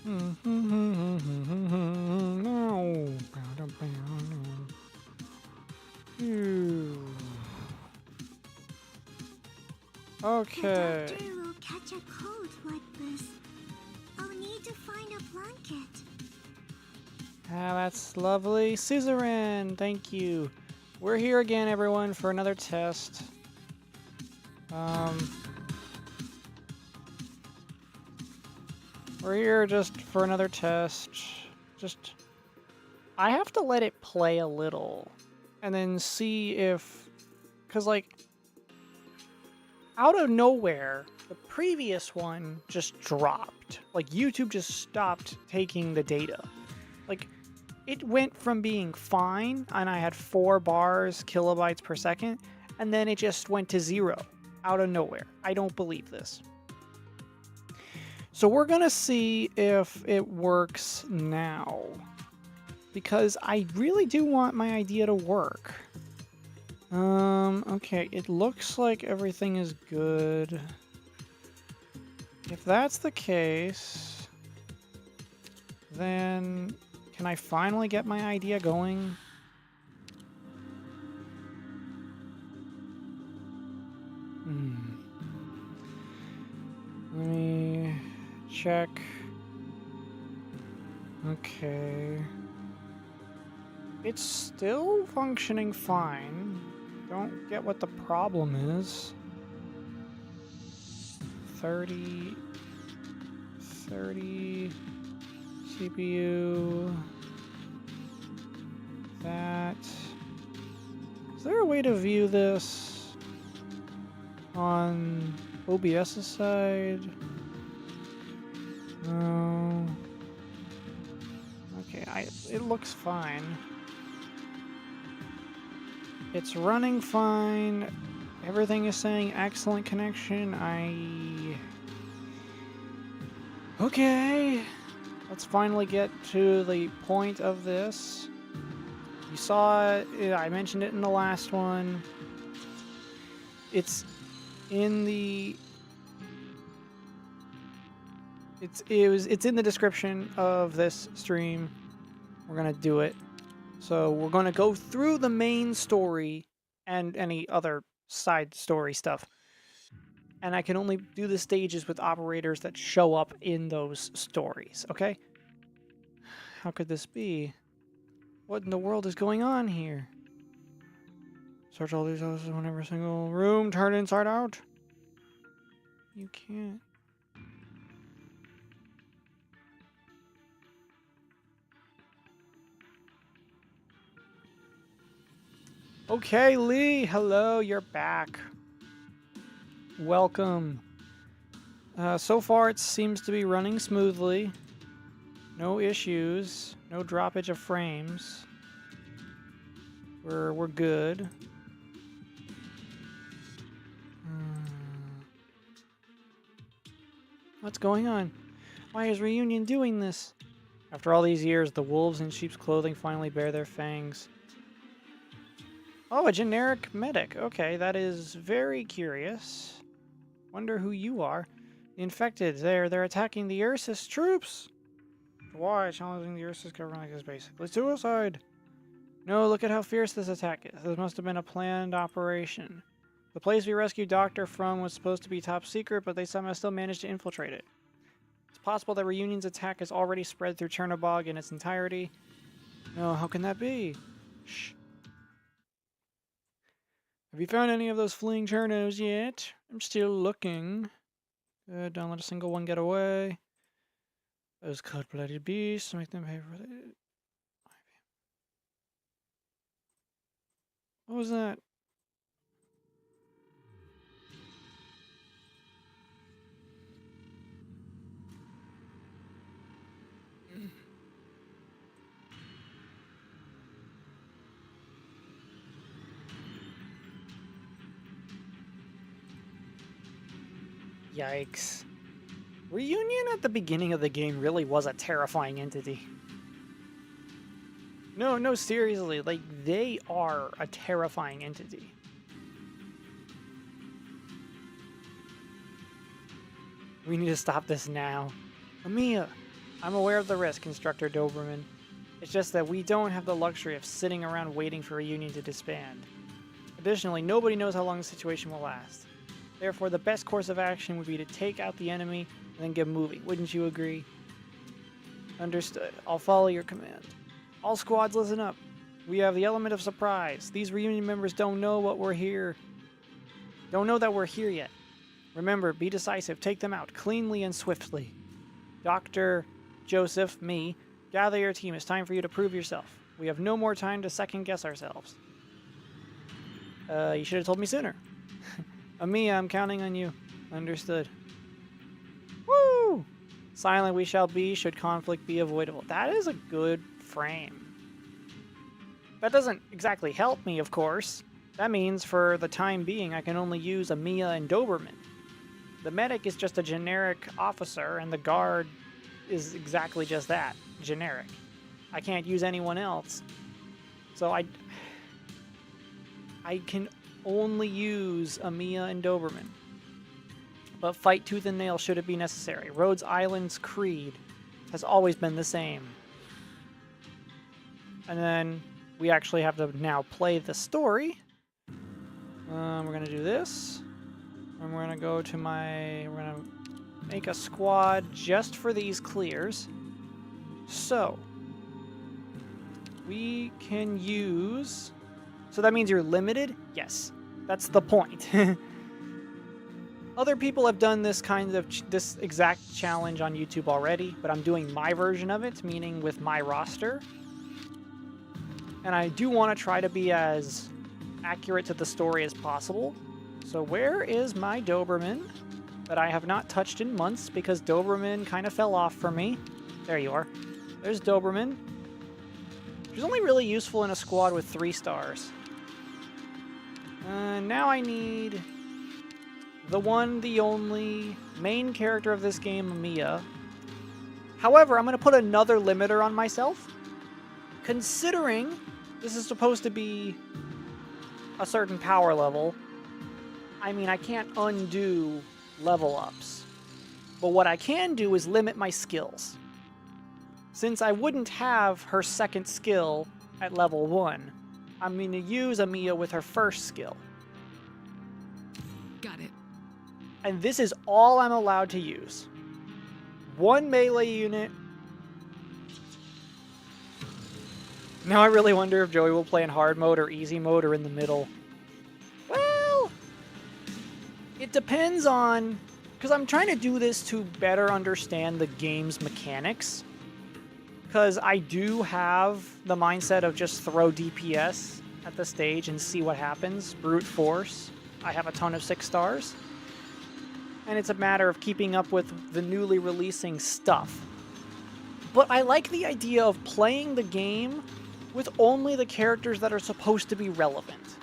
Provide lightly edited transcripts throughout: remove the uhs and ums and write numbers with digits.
No. Okay. The doctor will catch a cold like this. I'll need to find a blanket. Ah, that's lovely. Suzerain, thank you. We're here again, everyone, for another test. We're here just for another test. I have to let it play a little and then see if, because like, out of nowhere, the previous one just dropped. Like, YouTube just stopped taking the data. Like, it went from being fine, and I had 4 bars, kilobytes per second, and then it just went to 0 out of nowhere. I don't believe this. So we're gonna see if it works now, because I really do want my idea to work. Okay, it looks like everything is good. If that's the case, then can I finally get my idea going? Let me check. Okay. It's still functioning fine. Don't get what the problem is. 30 CPU. That. Is there a way to view this on OBS's side? No. Okay, it looks fine. It's running fine. Everything is saying excellent connection. Okay. Let's finally get to the point of this. You saw it, I mentioned it in the last one. It's in the it's in the description of this stream. We're gonna do it. So we're gonna go through the main story and any other side story stuff. And I can only do the stages with operators that show up in those stories, okay? How could this be? What in the world is going on here? Search all these houses in every single room, turn inside out. You can't. Okay, Lee, hello, you're back. Welcome. So far it seems to be running smoothly. No issues, no droppage of frames. We're good. What's going on? Why is Reunion doing this? After all these years, the wolves in sheep's clothing finally bare their fangs. Oh, a generic medic. Okay, that is very curious. Wonder who you are. The infected, they're attacking the Ursus troops! Why? Challenging the Ursus government is basically suicide. No, look at how fierce this attack is. This must have been a planned operation. The place we rescued Doctor from was supposed to be top secret, but they somehow still managed to infiltrate it. It's possible that Reunion's attack has already spread through Chernobog in its entirety. No, how can that be? Shh. Have you found any of those fleeing Chernos yet? I'm still looking. Good, don't let a single one get away. Those cold-blooded beasts, make them pay for it. What was that? Yikes. Reunion at the beginning of the game really was a terrifying entity. No, seriously, like, they are a terrifying entity. We need to stop this now. Amiya, I'm aware of the risk, Instructor Doberman. It's just that we don't have the luxury of sitting around waiting for a union to disband. Additionally, nobody knows how long the situation will last. Therefore, the best course of action would be to take out the enemy and then get moving. Wouldn't you agree? Understood. I'll follow your command. All squads, listen up. We have the element of surprise. These reunion members don't know what we're here. Don't know that we're here yet. Remember, be decisive. Take them out cleanly and swiftly. Dr. Joseph, me, gather your team. It's time for you to prove yourself. We have no more time to second-guess ourselves. You should have told me sooner. Amiya, I'm counting on you. Understood. Woo! Silent we shall be, should conflict be avoidable. That is a good frame. That doesn't exactly help me, of course. That means, for the time being, I can only use Amiya and Doberman. The medic is just a generic officer, and the guard is exactly just that, generic. I can't use anyone else. So I can only use Amiya and Doberman. But fight tooth and nail should it be necessary. Rhodes Island's creed has always been the same. And then we actually have to now play the story. We're going to do this. And we're going to go to we're going to make a squad just for these clears. So, we can use... So that means you're limited? Yes. That's the point. Other people have done this this exact challenge on YouTube already, but I'm doing my version of it, meaning with my roster. And I do want to try to be as accurate to the story as possible. So where is my Doberman that I have not touched in months because Doberman kind of fell off for me? There you are. There's Doberman. She's only really useful in a squad with 3 stars. Now I need the one, the only main character of this game, Amiya. However, I'm going to put another limiter on myself. Considering this is supposed to be a certain power level, I mean, I can't undo level ups. But what I can do is limit my skills. Since I wouldn't have her second skill at level 1, I'm going to use Amiya with her first skill. Got it. And this is all I'm allowed to use. 1 melee unit. Now I really wonder if Joey will play in hard mode or easy mode or in the middle. Well, it depends on... Because I'm trying to do this to better understand the game's mechanics. Because I do have the mindset of just throw DPS at the stage and see what happens. Brute force. I have a ton of 6 stars. And it's a matter of keeping up with the newly releasing stuff. But I like the idea of playing the game with only the characters that are supposed to be relevant.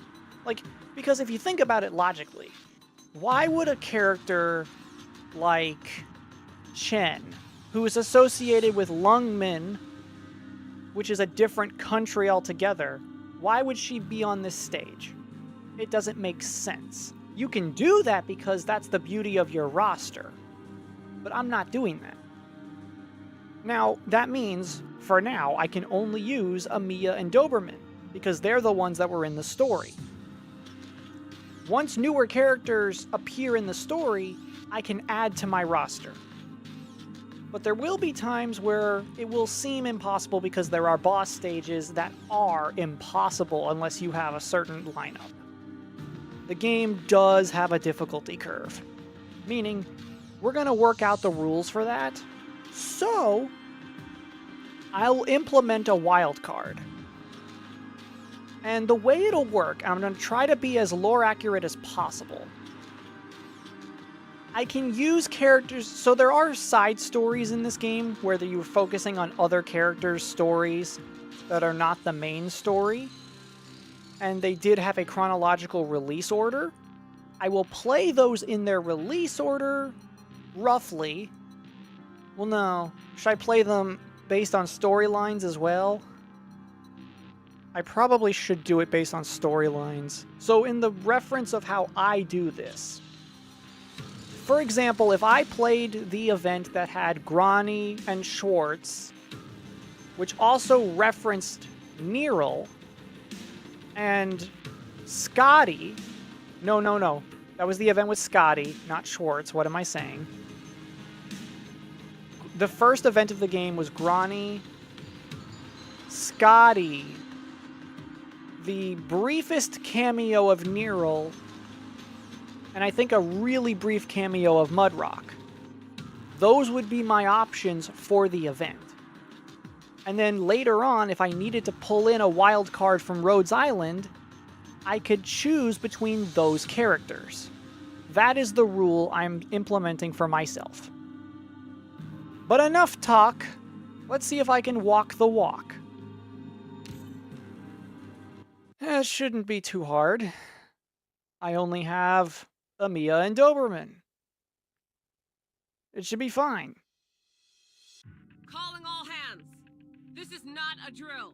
Like, because if you think about it logically, why would a character like Chen, who is associated with Lungmin, which is a different country altogether, why would she be on this stage? It doesn't make sense. You can do that because that's the beauty of your roster. But I'm not doing that. Now, that means, for now, I can only use Amiya and Doberman, because they're the ones that were in the story. Once newer characters appear in the story, I can add to my roster. But there will be times where it will seem impossible because there are boss stages that are impossible unless you have a certain lineup. The game does have a difficulty curve, meaning we're going to work out the rules for that. So, I'll implement a wild card. And the way it'll work, and I'm going to try to be as lore accurate as possible. I can use characters, so there are side stories in this game where you're focusing on other characters' stories that are not the main story. And they did have a chronological release order. I will play those in their release order, roughly. Well, no. Should I play them based on storylines as well? I probably should do it based on storylines. So in the reference of how I do this, For example, if I played the event that had Grani and Schwartz, which also referenced Nerl and Scotty. No. That was the event with Scotty, not Schwartz. What am I saying? The first event of the game was Grani, Scotty, the briefest cameo of Nerl, and I think a really brief cameo of Mudrock. Those would be my options for the event. And then later on, if I needed to pull in a wild card from Rhodes Island, I could choose between those characters. That is the rule I'm implementing for myself. But enough talk. Let's see if I can walk the walk. It shouldn't be too hard. I only have Amiya and Doberman. It should be fine. Calling all hands. This is not a drill.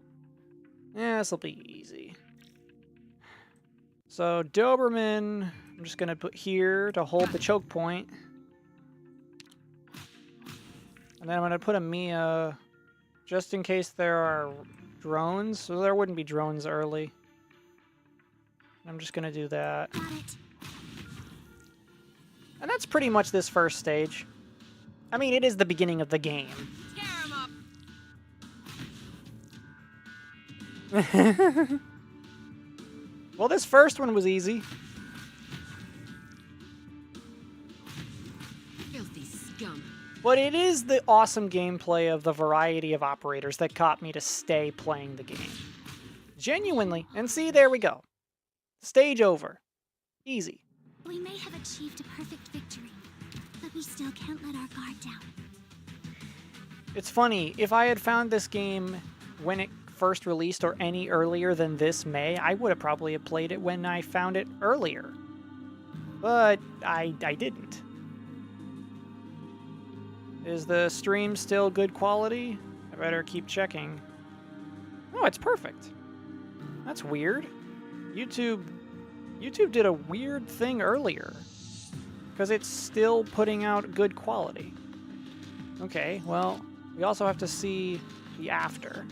Yeah, this'll be easy. So Doberman, I'm just gonna put here to hold the choke point. And then I'm gonna put Amiya just in case there are drones. So there wouldn't be drones early. I'm just gonna do that. Got it. And that's pretty much this first stage. I mean, it is the beginning of the game. Tear him up. Well, this first one was easy. Filthy scum. But it is the awesome gameplay of the variety of operators that caught me to stay playing the game. Genuinely. And see, there we go. Stage over. Easy. We may have achieved a perfect victory, but we still can't let our guard down. It's funny, if I had found this game when it first released or any earlier than this May, I would have probably played it when I found it earlier. But I didn't. Is the stream still good quality? I better keep checking. Oh, it's perfect. That's weird. YouTube did a weird thing earlier. Because it's still putting out good quality. Okay, well, we also have to see the after.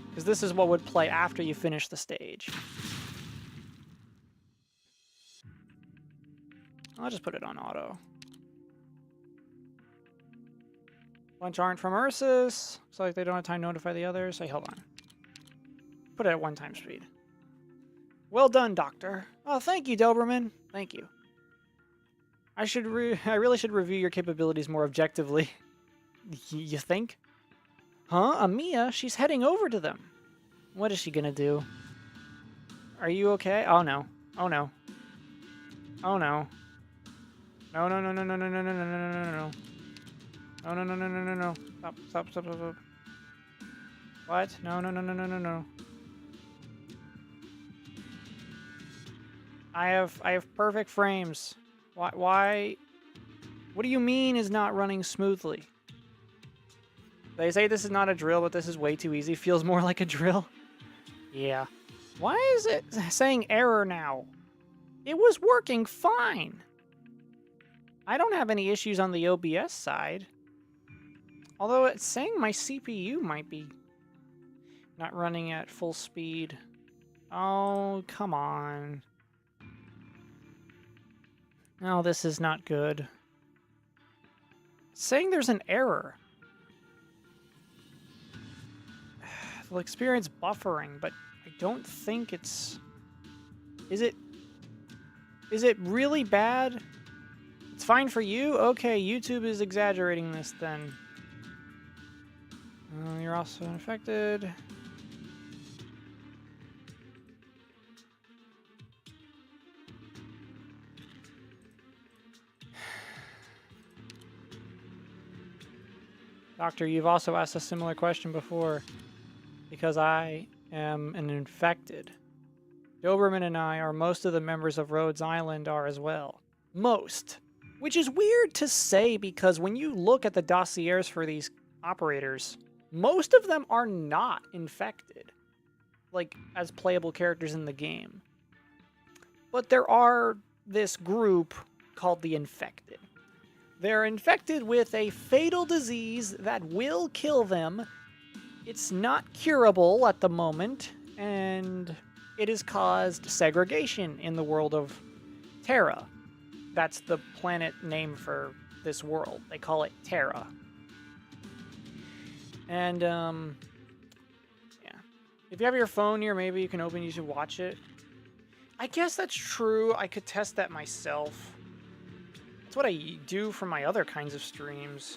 Because this is what would play after you finish the stage. I'll just put it on auto. Bunch aren't from Ursus. Looks like they don't have time to notify the others. Hey, hold on. Put it at 1 speed. Well done, Doctor. Oh, thank you, Doberman. Thank you. I really should review your capabilities more objectively. You think? Huh? Amiya? She's heading over to them. What is she gonna do? Are you okay? Oh no. Oh no. Oh no. No, no, no, no, no, no, no, no, no, no, no, no, no. No, no, no, no, no, no, no. Stop. What? No, no, no, no, no, no, no. I have perfect frames. Why? What do you mean is not running smoothly? They say this is not a drill, but this is way too easy. Feels more like a drill. Yeah. Why is it saying error now? It was working fine. I don't have any issues on the OBS side. Although it's saying my CPU might be not running at full speed. Oh, come on. No, this is not good. It's saying there's an error. It'll experience buffering, but I don't think it's... Is it really bad? It's fine for you? Okay, YouTube is exaggerating this then. You're also infected. Doctor, you've also asked a similar question before. Because I am an infected. Doberman and I are most of the members of Rhodes Island are as well. Most. Which is weird to say because when you look at the dossiers for these operators, most of them are not infected. Like, as playable characters in the game. But there are this group called the infected. They're infected with a fatal disease that will kill them. It's not curable at the moment, and it has caused segregation in the world of Terra. That's the planet name for this world. They call it Terra. And, yeah. If you have your phone here, maybe you can open, you should watch it. I guess that's true. I could test that myself. That's what I do for my other kinds of streams.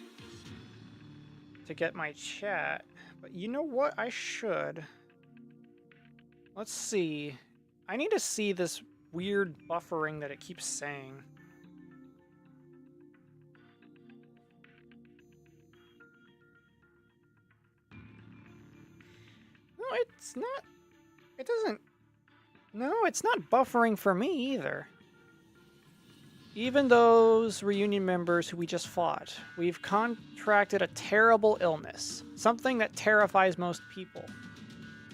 To get my chat. But you know what? I should. Let's see. I need to see this weird buffering that it keeps saying. No, it's not. It doesn't. No, it's not buffering for me either. Even those reunion members who we just fought, we've contracted a terrible illness. Something that terrifies most people.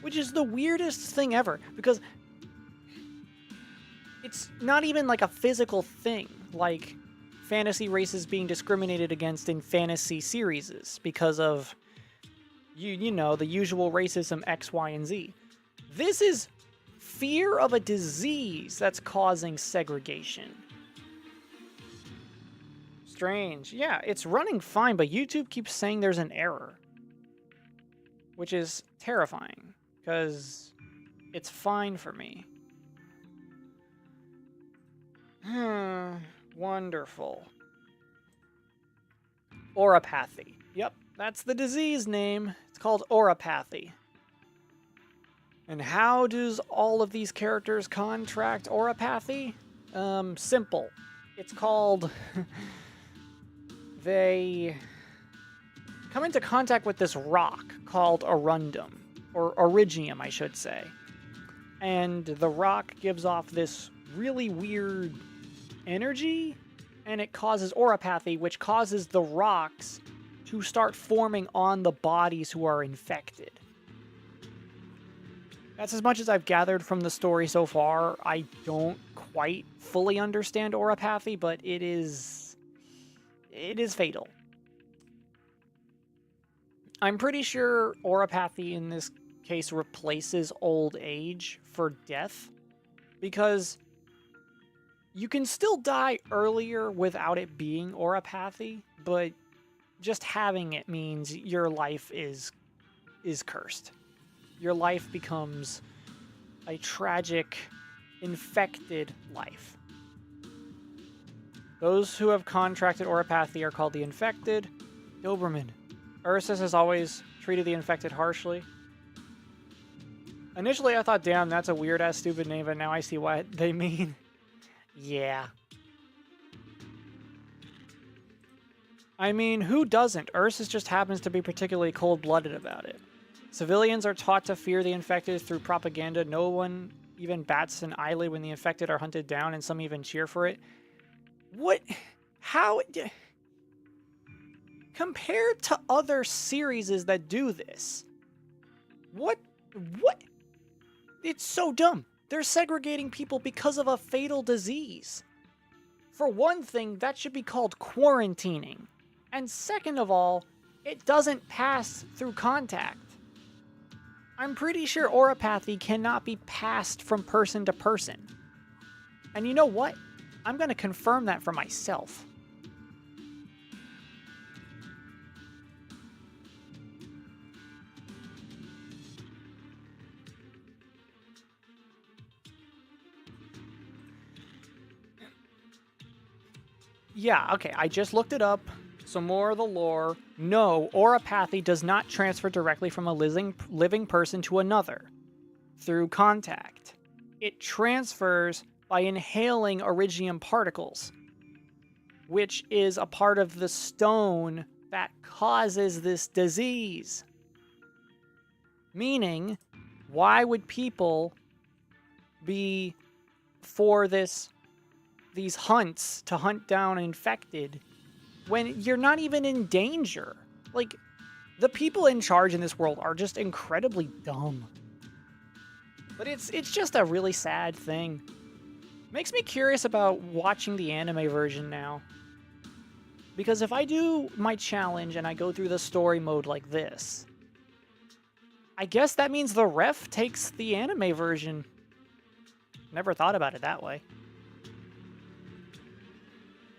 Which is the weirdest thing ever, because it's not even like a physical thing, like fantasy races being discriminated against in fantasy series because of, you know, the usual racism X, Y, and Z. This is fear of a disease that's causing segregation. Strange. Yeah, it's running fine, but YouTube keeps saying there's an error. Which is terrifying, because it's fine for me. Wonderful. Oropathy. Yep, that's the disease name. It's called oropathy. And how does all of these characters contract oropathy? Simple. It's called... They come into contact with this rock called Arundum, or Origium, I should say. And the rock gives off this really weird energy, and it causes oropathy, which causes the rocks to start forming on the bodies who are infected. That's as much as I've gathered from the story so far. I don't quite fully understand oropathy, but it is fatal. I'm pretty sure oropathy in this case replaces old age for death, because you can still die earlier without it being oropathy, but just having it means your life is cursed. Your life becomes a tragic, infected life. Those who have contracted oropathy are called the infected. Doberman. Ursus has always treated the infected harshly. Initially I thought, damn, that's a weird-ass stupid name, but now I see what they mean. Yeah. I mean, who doesn't? Ursus just happens to be particularly cold-blooded about it. Civilians are taught to fear the infected through propaganda. No one even bats an eyelid when the infected are hunted down, and some even cheer for it. What? How? Compared to other series that do this, what? It's so dumb. They're segregating people because of a fatal disease. For one thing, that should be called quarantining. And second of all, it doesn't pass through contact. I'm pretty sure oropathy cannot be passed from person to person. And you know what? I'm going to confirm that for myself. Yeah, okay, I just looked it up. Some more of the lore. No, oropathy does not transfer directly from a living person to another through contact. It transfers by inhaling Origium particles, which is a part of the stone that causes this disease. Meaning, why would people be for these hunts to hunt down infected when you're not even in danger? Like, the people in charge in this world are just incredibly dumb. But it's just a really sad thing. Makes me curious about watching the anime version now. Because if I do my challenge and I go through the story mode like this, I guess that means the ref takes the anime version. Never thought about it that way.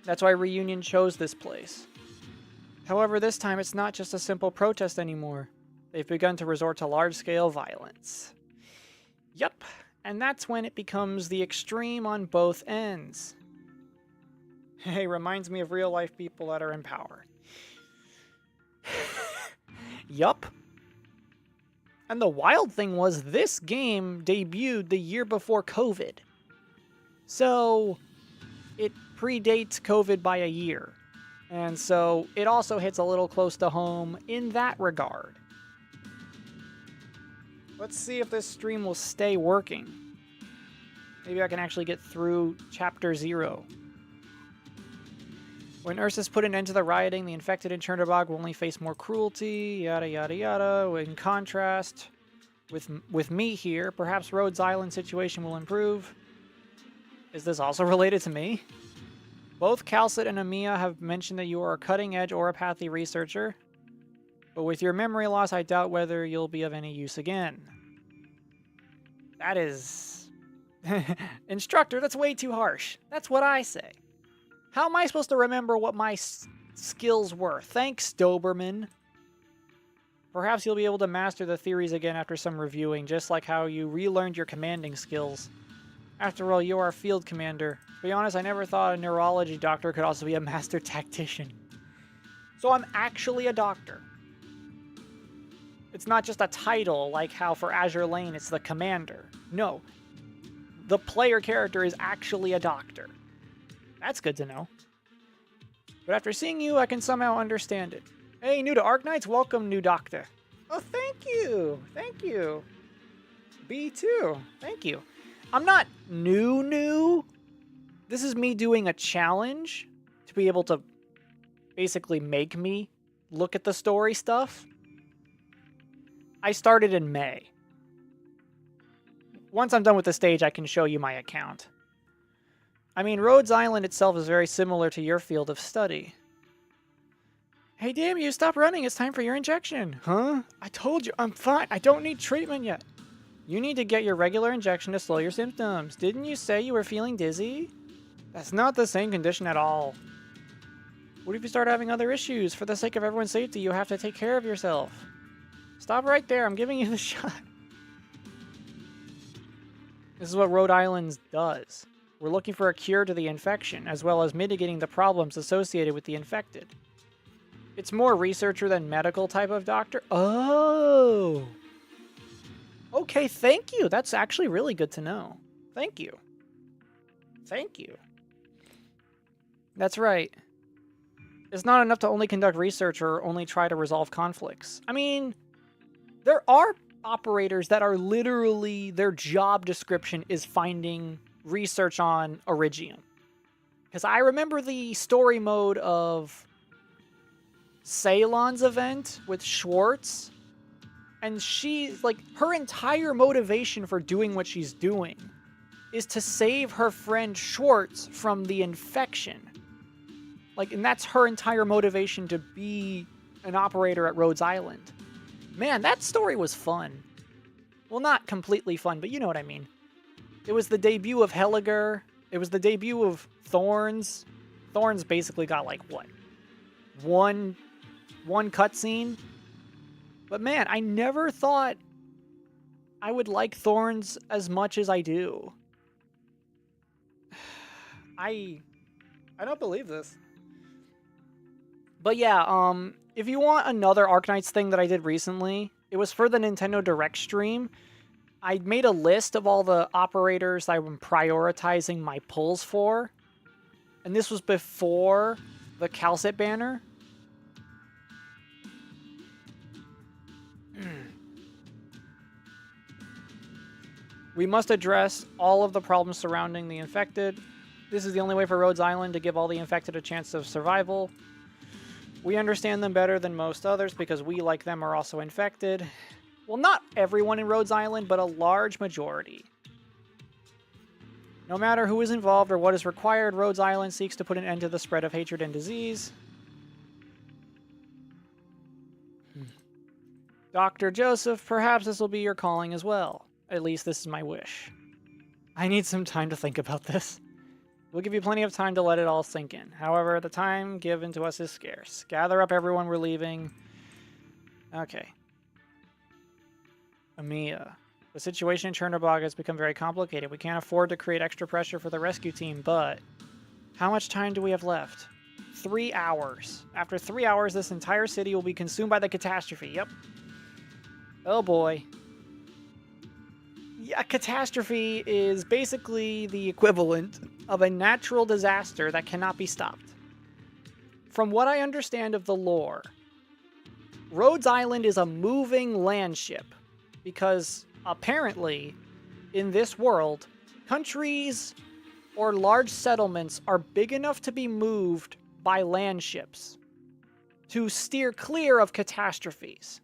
That's why Reunion chose this place. However, this time it's not just a simple protest anymore. They've begun to resort to large-scale violence. Yup, and that's when it becomes the extreme on both ends. Hey, reminds me of real-life people that are in power. Yup. And the wild thing was this game debuted the year before COVID. So, it predates COVID by a year. And so, it also hits a little close to home in that regard. Let's see if this stream will stay working. Maybe I can actually get through Chapter 0. When Ursus put an end to the rioting, the infected in Chernobog will only face more cruelty, yada yada yada. In contrast, with me here, perhaps Rhodes Island situation will improve. Is this also related to me? Both Calcit and Amiya have mentioned that you are a cutting-edge oropathy researcher, but with your memory loss, I doubt whether you'll be of any use again. That is... Instructor, that's way too harsh. That's what I say. How am I supposed to remember what my skills were? Thanks, Doberman. Perhaps you'll be able to master the theories again after some reviewing, just like how you relearned your commanding skills. After all, you are a field commander. To be honest, I never thought a neurology doctor could also be a master tactician. So I'm actually a doctor. It's not just a title, like how for Azure Lane it's the commander. No. The player character is actually a doctor. That's good to know. But after seeing you, I can somehow understand it. Hey, new to Arknights? Welcome, new doctor. Oh, thank you. Thank you. B2. Thank you. I'm not new. This is me doing a challenge to be able to basically make me look at the story stuff. I started in May. Once I'm done with the stage, I can show you my account. I mean, Rhodes Island itself is very similar to your field of study. Hey, damn you, stop running. It's time for your injection. Huh? I told you, I'm fine. I don't need treatment yet. You need to get your regular injection to slow your symptoms. Didn't you say you were feeling dizzy? That's not the same condition at all. What if you start having other issues? For the sake of everyone's safety, you have to take care of yourself. Stop right there. I'm giving you the shot. This is what Rhode Island does. We're looking for a cure to the infection, as well as mitigating the problems associated with the infected. It's more researcher than medical type of doctor. Oh! Okay, thank you. That's actually really good to know. Thank you. Thank you. That's right. It's not enough to only conduct research or only try to resolve conflicts. I mean, there are operators that are literally, their job description is finding research on Origium. Because I remember the story mode of Ceylon's event with Schwartz, and she's like, her entire motivation for doing what she's doing is to save her friend Schwartz from the infection. Like, and that's her entire motivation to be an operator at Rhodes Island. Man, that story was fun. Well, not completely fun, but you know what I mean. It was the debut of Helliger. It was the debut of Thorns. Thorns basically got, like, what? One cutscene? But man, I never thought I would like Thorns as much as I do. I don't believe this. But yeah, if you want another Arknights thing that I did recently, it was for the Nintendo Direct stream. I made a list of all the operators I'm prioritizing my pulls for. And this was before the Calcit banner. We must address all of the problems surrounding the infected. This is the only way for Rhodes Island to give all the infected a chance of survival. We understand them better than most others because we, like them, are also infected. Well, not everyone in Rhodes Island, but a large majority. No matter who is involved or what is required, Rhodes Island seeks to put an end to the spread of hatred and disease. Dr. Joseph, perhaps this will be your calling as well. At least this is my wish. I need some time to think about this. We'll give you plenty of time to let it all sink in. However, the time given to us is scarce. Gather up everyone, we're leaving. Okay. Amiya. The situation in Chernobog has become very complicated. We can't afford to create extra pressure for the rescue team, but how much time do we have left? 3 hours. After 3 hours, this entire city will be consumed by the catastrophe. Yep. Oh boy. Yeah, catastrophe is basically the equivalent of a natural disaster that cannot be stopped. From what I understand of the lore, Rhodes Island is a moving land ship because apparently in this world, countries or large settlements are big enough to be moved by land ships to steer clear of catastrophes.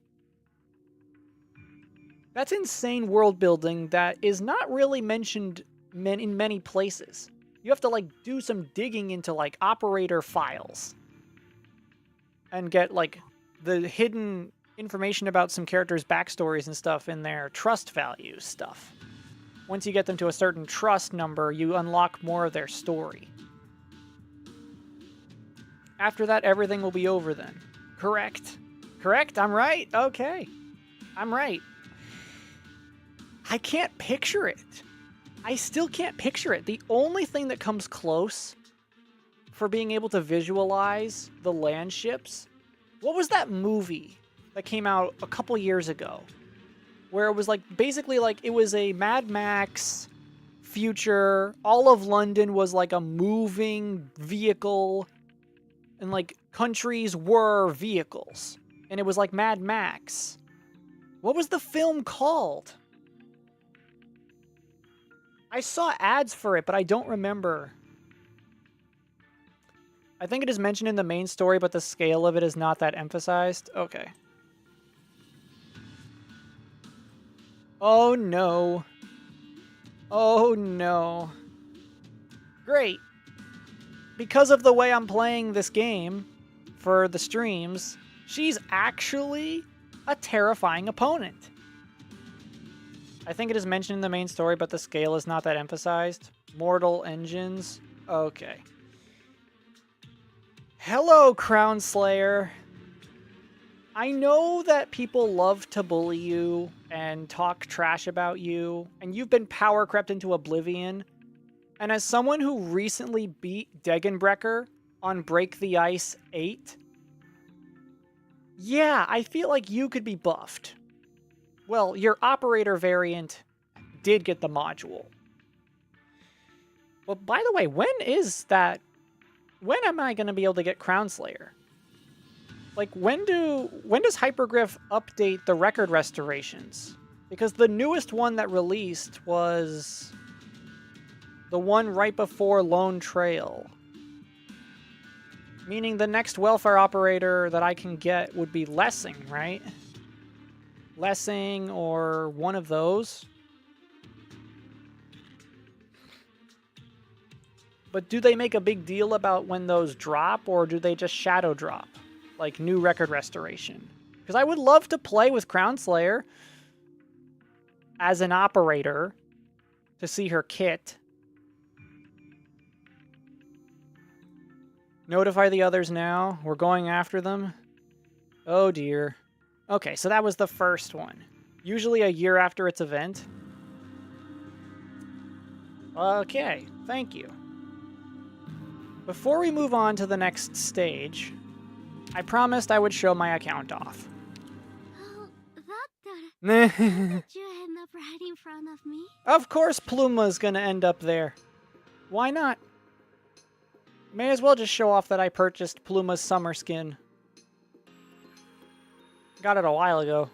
That's insane world building that is not really mentioned in many places. You have to like do some digging into like operator files and get like the hidden information about some characters' backstories and stuff in their trust value stuff. Once you get them to a certain trust number, you unlock more of their story. After that, everything will be over then. Correct. Correct? I'm right? Okay. I'm right. I can't picture it. I still can't picture it. The only thing that comes close for being able to visualize the land ships, what was that movie that came out a couple years ago? Where it was like, basically like, it was a Mad Max future. All of London was like a moving vehicle. And like, countries were vehicles. And it was like Mad Max. What was the film called? I saw ads for it, but I don't remember. I think it is mentioned in the main story, but the scale of it is not that emphasized. Okay. Oh no. Oh no. Great. Because of the way I'm playing this game for the streams, she's actually a terrifying opponent. I think it is mentioned in the main story, but the scale is not that emphasized. Mortal engines. Okay. Hello, Crown Slayer. I know that people love to bully you and talk trash about you, and you've been power crept into oblivion. And as someone who recently beat Degenbrecher on Break the Ice 8, yeah, I feel like you could be buffed. Well, your operator variant did get the module. But by the way, when am I going to be able to get Crown Slayer? Like, when does Hypergriff update the record restorations? Because the newest one that released was the one right before Lone Trail. Meaning the next welfare operator that I can get would be Lessing, right? Lessing or one of those. But do they make a big deal about when those drop, or do they just shadow drop? Like new record restoration? Because I would love to play with Crown Slayer as an operator to see her kit. Notify the others now. We're going after them. Oh dear. Okay, so that was the first one. Usually a year after its event. Okay, thank you. Before we move on to the next stage, I promised I would show my account off. Oh, that did Of you end up right in front of me? course Pluma's gonna end up there. Why not? May as well just show off that I purchased Pluma's summer skin. Got it a while ago.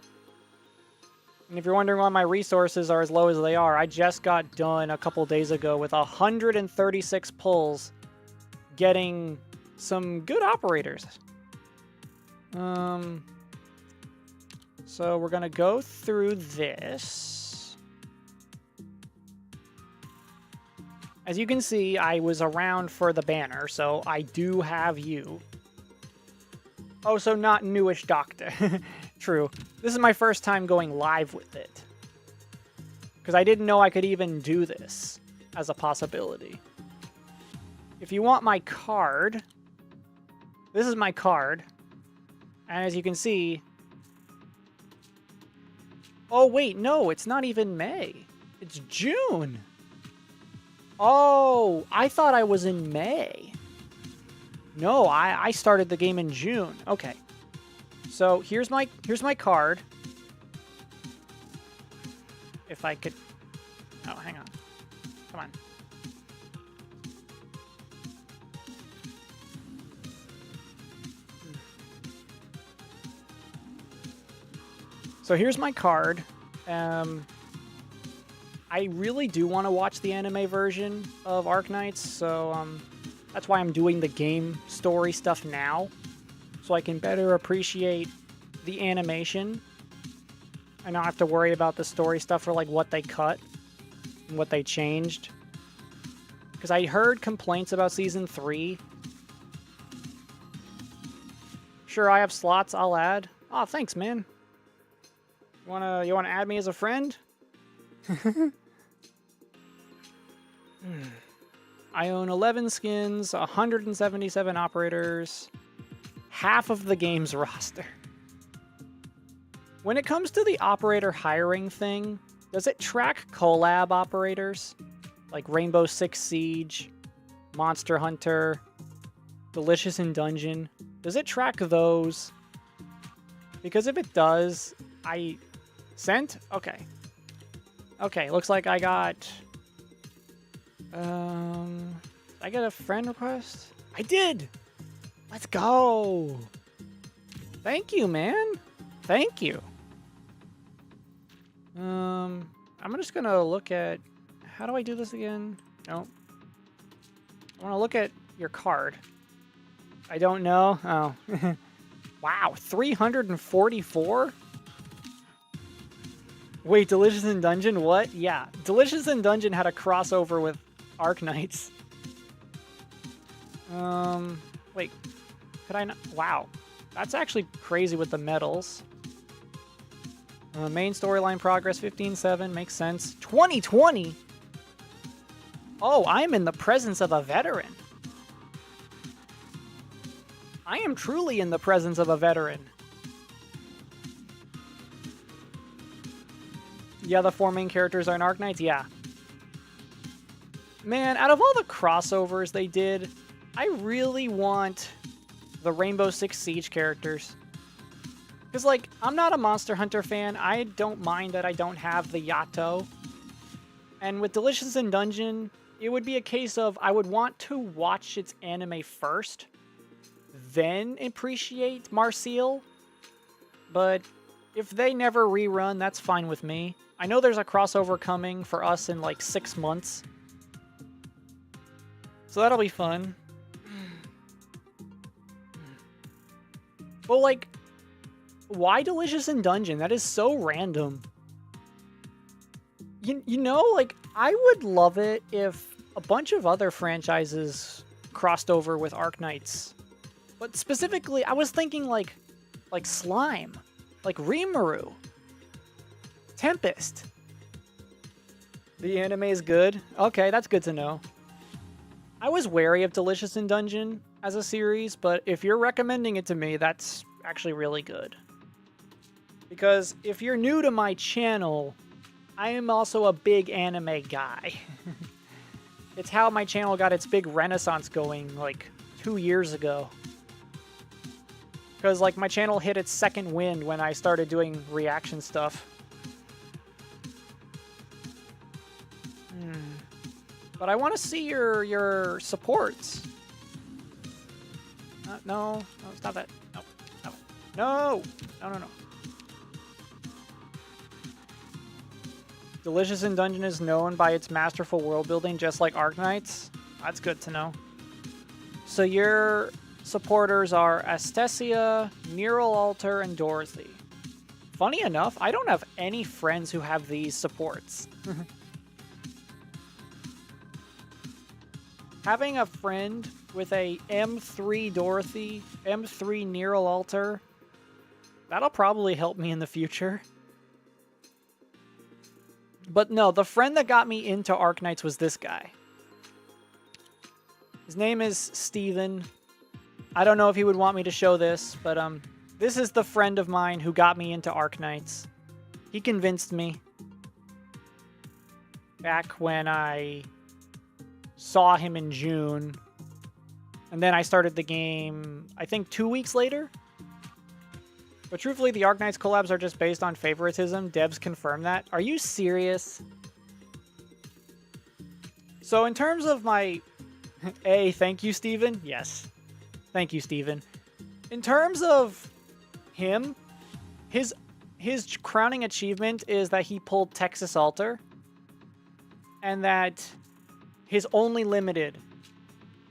And if you're wondering why my resources are as low as they are, I just got done a couple days ago with 136 pulls getting some good operators. So we're gonna go through this. As you can see, I was around for the banner, so I do have you. Oh, so not newish Doctor. True. This is my first time going live with it. Because I didn't know I could even do this as a possibility. If you want my card, this is my card. And as you can see... Oh, wait, no, it's not even May. It's June. Oh, I thought I was in May. No, I started the game in June. Okay. So here's my card. If I could... Oh, hang on. Come on. So here's my card. I really do want to watch the anime version of Arknights, so that's why I'm doing the game story stuff now, so I can better appreciate the animation and not have to worry about the story stuff or like what they cut and what they changed. Because I heard complaints about Season 3. Sure, I have slots, I'll add. Oh, thanks, man. You wanna add me as a friend? I own 11 skins, 177 operators, half of the game's roster. When it comes to the operator hiring thing, does it track collab operators? Like Rainbow Six Siege, Monster Hunter, Delicious in Dungeon? Does it track those? Because if it does, Sent? Okay. Okay, looks like I got... I get a friend request? I did! Let's go! Thank you, man! Thank you! I'm just gonna look at... How do I do this again? No. I wanna look at your card. I don't know? Oh. Wow, 344? Wait, Delicious in Dungeon? What? Yeah, Delicious in Dungeon had a crossover with Arknights. Wait, could I not? Wow, that's actually crazy with the medals. Main storyline progress 15-7 makes sense. 2020. Oh, I am in the presence of a veteran. I am truly in the presence of a veteran. Yeah, the 4 main characters are in Arknights? Yeah. Man, out of all the crossovers they did, I really want the Rainbow Six Siege characters. Because, like, I'm not a Monster Hunter fan. I don't mind that I don't have the Yato. And with Delicious in Dungeon, it would be a case of I would want to watch its anime first, then appreciate Marcial. But if they never rerun, that's fine with me. I know there's a crossover coming for us in like 6 months. So that'll be fun. Well, like, why Delicious in Dungeon? That is so random. You know, like, I would love it if a bunch of other franchises crossed over with Arknights. But specifically, I was thinking like Slime, like Rimuru, Tempest. The anime is good? Okay, that's good to know. I was wary of Delicious in Dungeon as a series, but if you're recommending it to me, that's actually really good. Because if you're new to my channel, I am also a big anime guy. It's how my channel got its big renaissance going like 2 years ago. Because like my channel hit its second wind when I started doing reaction stuff. But I want to see your supports. No, stop that. No, stop it. No, no. Delicious in Dungeon is known by its masterful world building, just like Arknights. That's good to know. So your supporters are Astesia, Neural Alter, and Dorothy. Funny enough, I don't have any friends who have these supports. having a friend with a M3 Dorothy, M3 Neural Alter, that'll probably help me in the future. But no, the friend that got me into Arknights was this guy. His name is Steven. I don't know if he would want me to show this, but this is the friend of mine who got me into Arknights. He convinced me. Back when I saw him in June. And then I started the game, I think 2 weeks later. But truthfully, the Arknights collabs are just based on favoritism. Devs confirm that. Are you serious? So in terms of my... thank you, Steven. Yes. Thank you, Steven. In terms of him, his crowning achievement is that he pulled Texas Alter. And that his only limited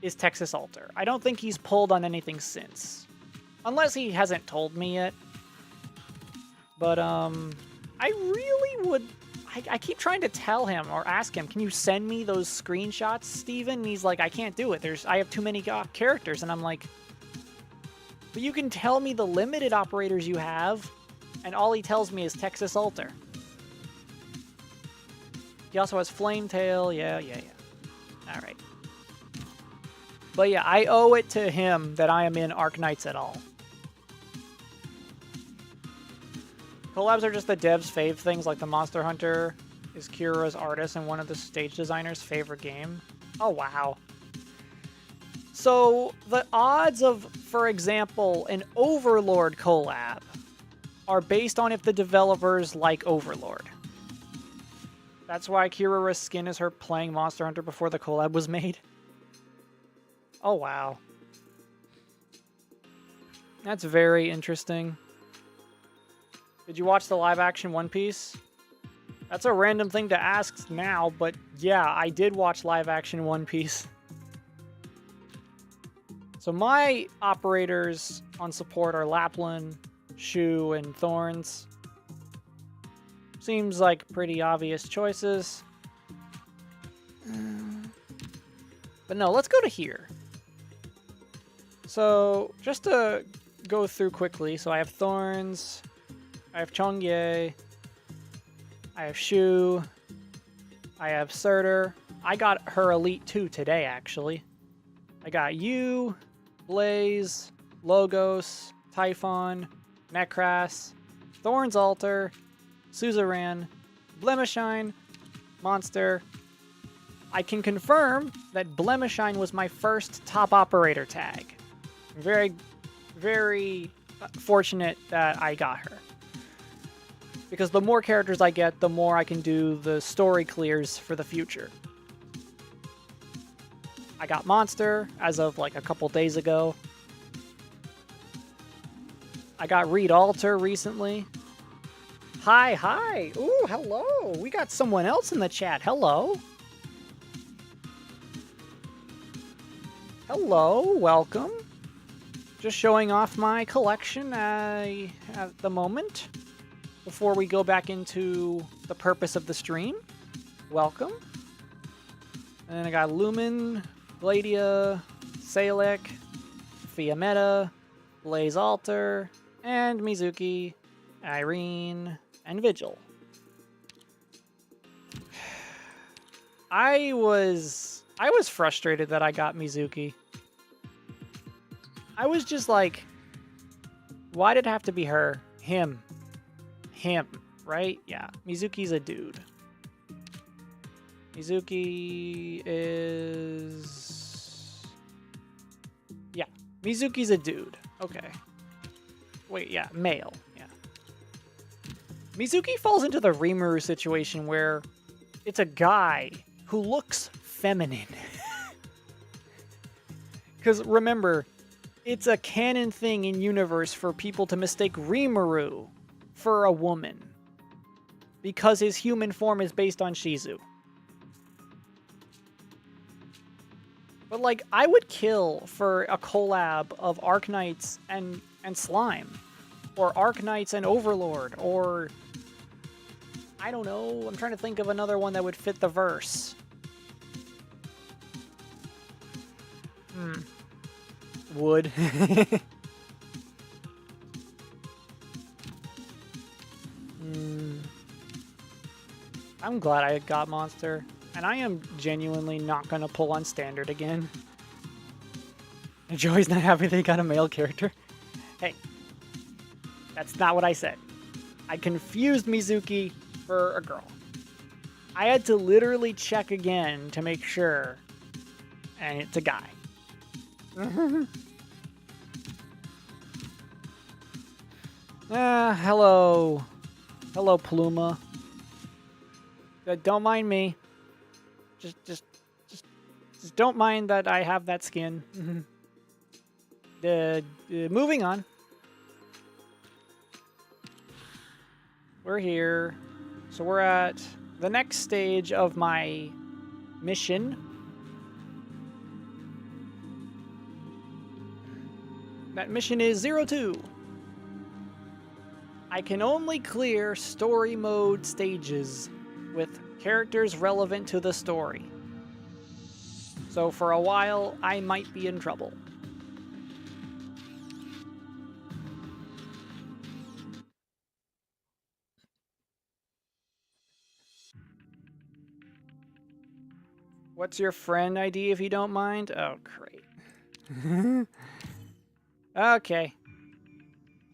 is Texas Alter. I don't think he's pulled on anything since. Unless he hasn't told me yet. But, I really would... I keep trying to tell him or ask him, can you send me those screenshots, Steven? And he's like, I can't do it. I have too many characters. And I'm like, but you can tell me the limited operators you have. And all he tells me is Texas Alter. He also has Flametail. Yeah. All right. But yeah, I owe it to him that I am in Arknights at all. Collabs are just the devs' fave things, like the Monster Hunter is Kira's artist and one of the stage designers' favorite game. Oh, wow. So, the odds of, for example, an Overlord collab are based on if the developers like Overlord. That's why Kira's skin is her playing Monster Hunter before the collab was made. Oh, wow. That's very interesting. Did you watch the live-action One Piece? That's a random thing to ask now, but yeah, I did watch live-action One Piece. So my operators on support are Lapland, Shu, and Thorns. Seems like pretty obvious choices. But no, let's go to here. So, just to go through quickly, so I have Thorns, I have Chongye, I have Shu, I have Surtur. I got her Elite 2 today, actually. I got you, Blaze, Logos, Typhon, Necras, Thorns Alter, Suzerain, Blemishine, Monster. I can confirm that Blemishine was my first top operator tag. Very, very fortunate that I got her. Because the more characters I get, the more I can do the story clears for the future. I got Monster as of like a couple days ago. I got Reed Alter recently. Hi. Ooh, hello. We got someone else in the chat. Hello. Hello, welcome. Just showing off my collection at the moment. Before we go back into the purpose of the stream. Welcome. And then I got Lumen, Gladia, Salek, Fiametta, Blaze Alter, and Mizuki, Irene, and Vigil. I was frustrated that I got Mizuki. I was just like, why did it have to be her? Him, right? Yeah, Mizuki's a dude. Mizuki is... Yeah, Mizuki's a dude. Okay. Wait, yeah, male. Yeah. Mizuki falls into the Rimuru situation where it's a guy who looks feminine. Because remember, it's a canon thing in universe for people to mistake Rimuru for a woman. Because his human form is based on Shizu. But like, I would kill for a collab of Arknights and Slime. Or Arknights and Overlord. Or... I don't know. I'm trying to think of another one that would fit the verse. Wood. I'm glad I got monster. And I am genuinely not going to pull on standard again. Joey's not happy they got a male character. Hey, that's not what I said. I confused Mizuki for a girl. I had to literally check again to make sure. And it's a guy. Hello. Hello, Pluma. Don't mind me. Just don't mind that I have that skin. Moving on. We're here. So we're at the next stage of my mission. That mission is 02. I can only clear story mode stages with characters relevant to the story. So for a while, I might be in trouble. What's your friend ID if you don't mind? Oh, great. Okay.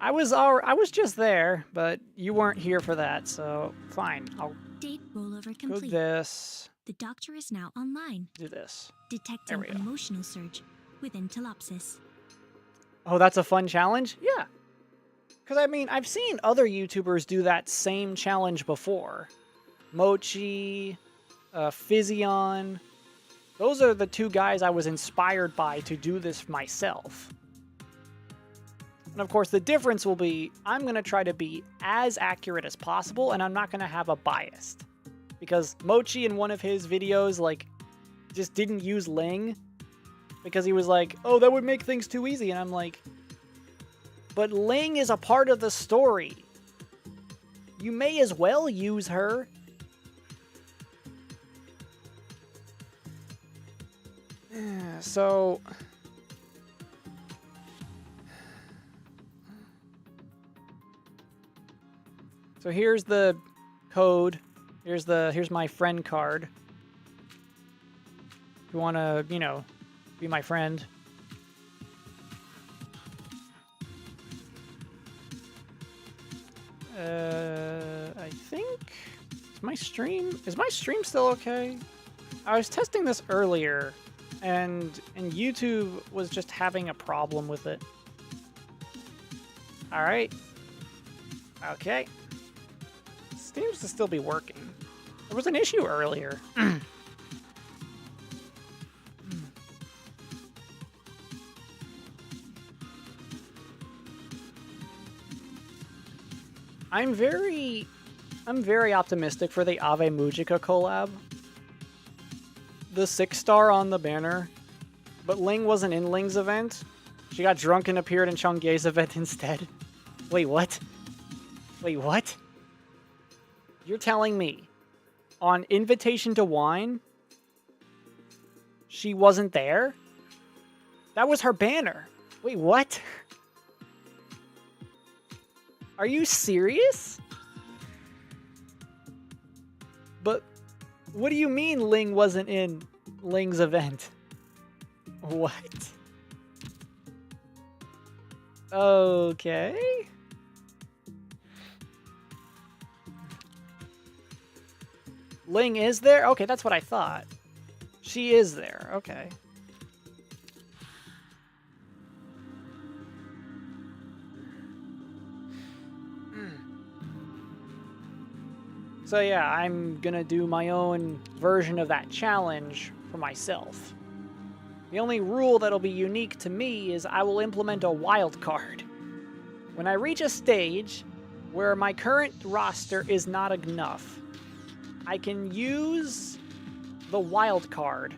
I was just there, but you weren't here for that, so fine. I'll Date rollover go complete. this. The doctor is now online, Do this. detecting There we go. emotional surge within Telopsis. Oh, that's a fun challenge? Yeah. Because, I mean, I've seen other YouTubers do that same challenge before. Mochi, Physion. Those are the two guys I was inspired by to do this myself. And of course, the difference will be I'm going to try to be as accurate as possible, and I'm not going to have a bias. Because Mochi in one of his videos, like, just didn't use Ling. Because he was like, oh, that would make things too easy. And I'm like, but Ling is a part of the story. You may as well use her. So here's the code. Here's my friend card. If you want to, you know, be my friend. I think is my stream still okay? I was testing this earlier, and YouTube was just having a problem with it. All right. Okay. Seems to still be working. There was an issue earlier. I'm very optimistic for the Ave Mujica collab. The 6-star on the banner, but Ling wasn't in Ling's event. She got drunk and appeared in Chang'e's event instead. Wait, what? Wait, what? You're telling me on Invitation to Wine, she wasn't there? That was her banner. Wait, what? Are you serious? But what do you mean Ling wasn't in Ling's event? What? Okay. Ling is there? Okay, that's what I thought. She is there. Okay. So yeah, I'm gonna do my own version of that challenge for myself. The only rule that'll be unique to me is I will implement a wild card. When I reach a stage where my current roster is not enough, I can use the wild card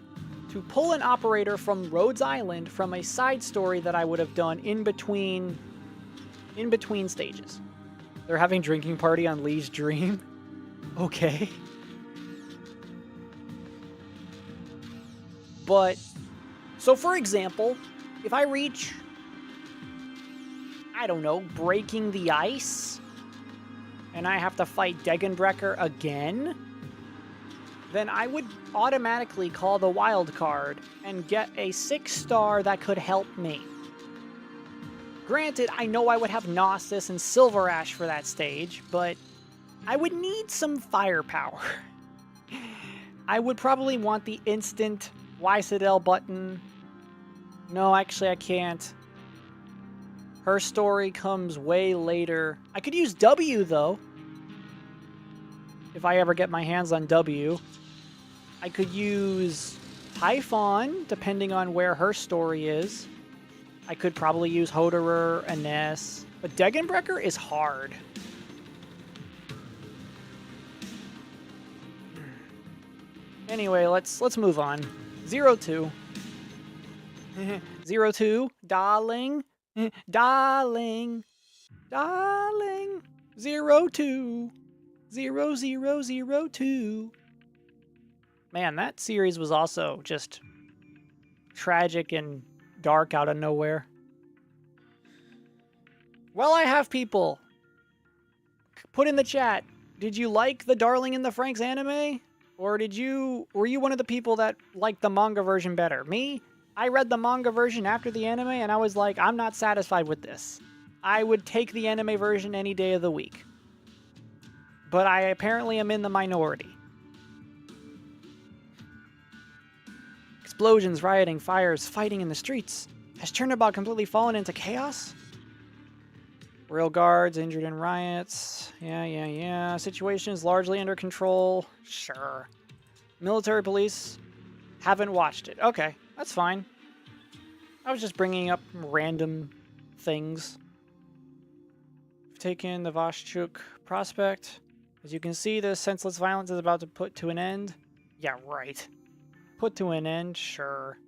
to pull an operator from Rhodes Island from a side story that I would have done in between stages. They're having drinking party on Lee's Dream. Okay. But So, for example, if I reach, I don't know, breaking the ice, and I have to fight Degenbrecher again, then I would automatically call the wild card and get a 6-star that could help me. Granted, I know I would have Gnosis and Silver Ash for that stage, but I would need some firepower. I would probably want the instant Citadel button. No, actually I can't. Her story comes way later. I could use W, though. If I ever get my hands on W. I could use Typhon, depending on where her story is. I could probably use Hoderer and Ness. But Degenbrecher is hard. Anyway, let's move on. 02. 02, darling. Darling. Darling. 02. 0002. Man, that series was also just tragic and dark out of nowhere. Well, I have people. Put in the chat, did you like the Darling in the Franxx anime? Or were you one of the people that liked the manga version better? Me? I read the manga version after the anime and I was like, I'm not satisfied with this. I would take the anime version any day of the week. But I apparently am in the minority. Explosions, rioting, fires, fighting in the streets. Has Chernobog completely fallen into chaos? Royal guards injured in riots. Yeah. Situation is largely under control. Sure. Military police. Haven't watched it. Okay, that's fine. I was just bringing up random things. We've taken the Voshchuk prospect. As you can see, the senseless violence is about to put to an end. Yeah, right. Put to an end, sure.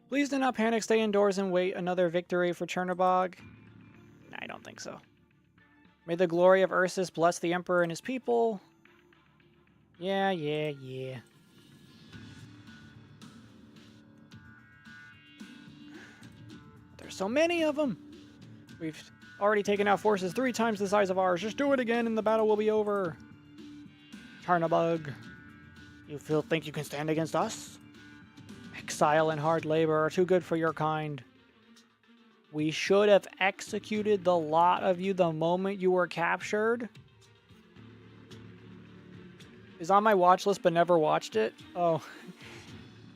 Please do not panic, stay indoors and wait another victory for Chernobog. I don't think so. May the glory of Ursus bless the Emperor and his people. Yeah. There's so many of them. We've already taken out forces 3 times the size of ours. Just do it again and the battle will be over. Chernobog. You think you can stand against us? Exile and hard labor are too good for your kind. We should have executed the lot of you the moment you were captured. Is on my watch list but never watched it. Oh.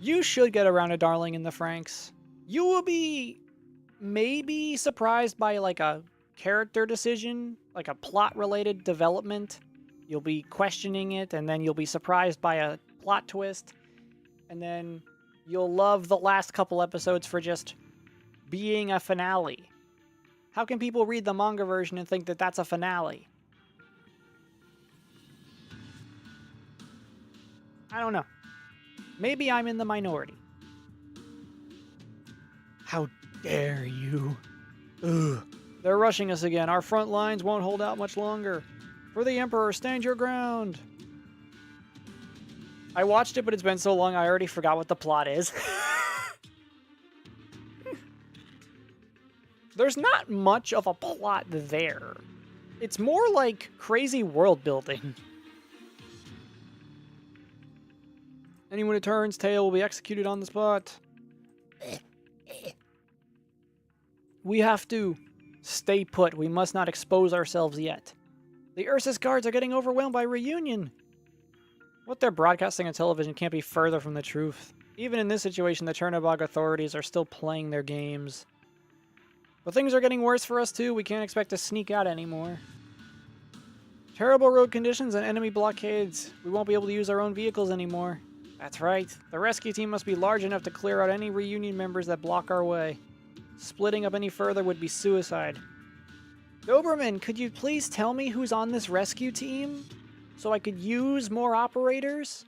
You should get around to Darling in the Franxx. You will be maybe surprised by like a character decision, like a plot-related development. You'll be questioning it, and then you'll be surprised by a plot twist. And then you'll love the last couple episodes for just being a finale. How can people read the manga version and think that that's a finale? I don't know. Maybe I'm in the minority. How dare you? Ugh. They're rushing us again. Our front lines won't hold out much longer. For the Emperor, stand your ground. I watched it, but it's been so long I already forgot what the plot is. There's not much of a plot there. It's more like crazy world building. Anyone who turns tail will be executed on the spot. We have to stay put. We must not expose ourselves yet. The Ursus guards are getting overwhelmed by reunion. What they're broadcasting on television can't be further from the truth. Even in this situation, the Chernobog authorities are still playing their games. But things are getting worse for us too. We can't expect to sneak out anymore. Terrible road conditions and enemy blockades. We won't be able to use our own vehicles anymore. That's right. The rescue team must be large enough to clear out any reunion members that block our way. Splitting up any further would be suicide. Doberman, could you please tell me who's on this rescue team? So I could use more operators?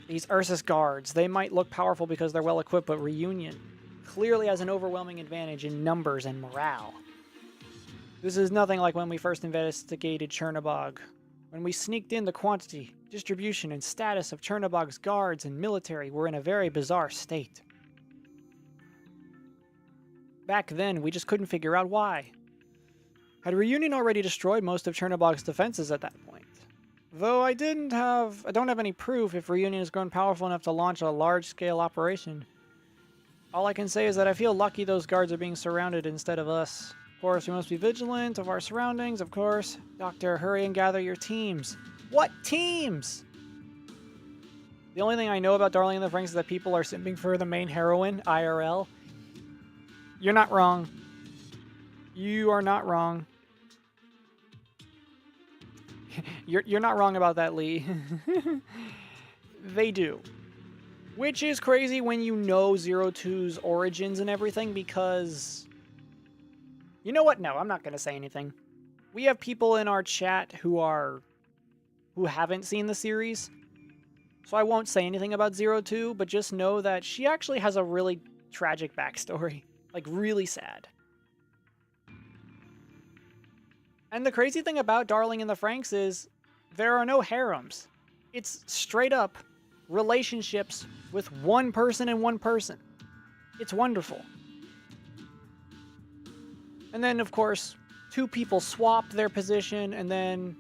These Ursus guards, they might look powerful because they're well equipped, but Reunion clearly has an overwhelming advantage in numbers and morale. This is nothing like when we first investigated Chernobog. When we sneaked in, the quantity distribution and status of Chernobog's guards and military were in a very bizarre state. Back then, we just couldn't figure out why. Had Reunion already destroyed most of Chernobog's defenses at that point? Though I don't have any proof if Reunion has grown powerful enough to launch a large-scale operation. All I can say is that I feel lucky those guards are being surrounded instead of us. Of course, we must be vigilant of our surroundings, of course. Doctor, hurry and gather your teams. What teams? The only thing I know about Darling in the Franxx is that people are simping for the main heroine, IRL. You're not wrong. You are not wrong. You're not wrong about that, Lee. They do. Which is crazy when you know Zero Two's origins and everything, because... You know what? No, I'm not going to say anything. We have people in our chat who haven't seen the series, so I won't say anything about Zero Two, but just know that she actually has a really tragic backstory. Like, really sad. And the crazy thing about Darling in the Franxx is there are no harems. It's straight up relationships with one person and one person. It's wonderful. And then, of course, two people swap their position, and then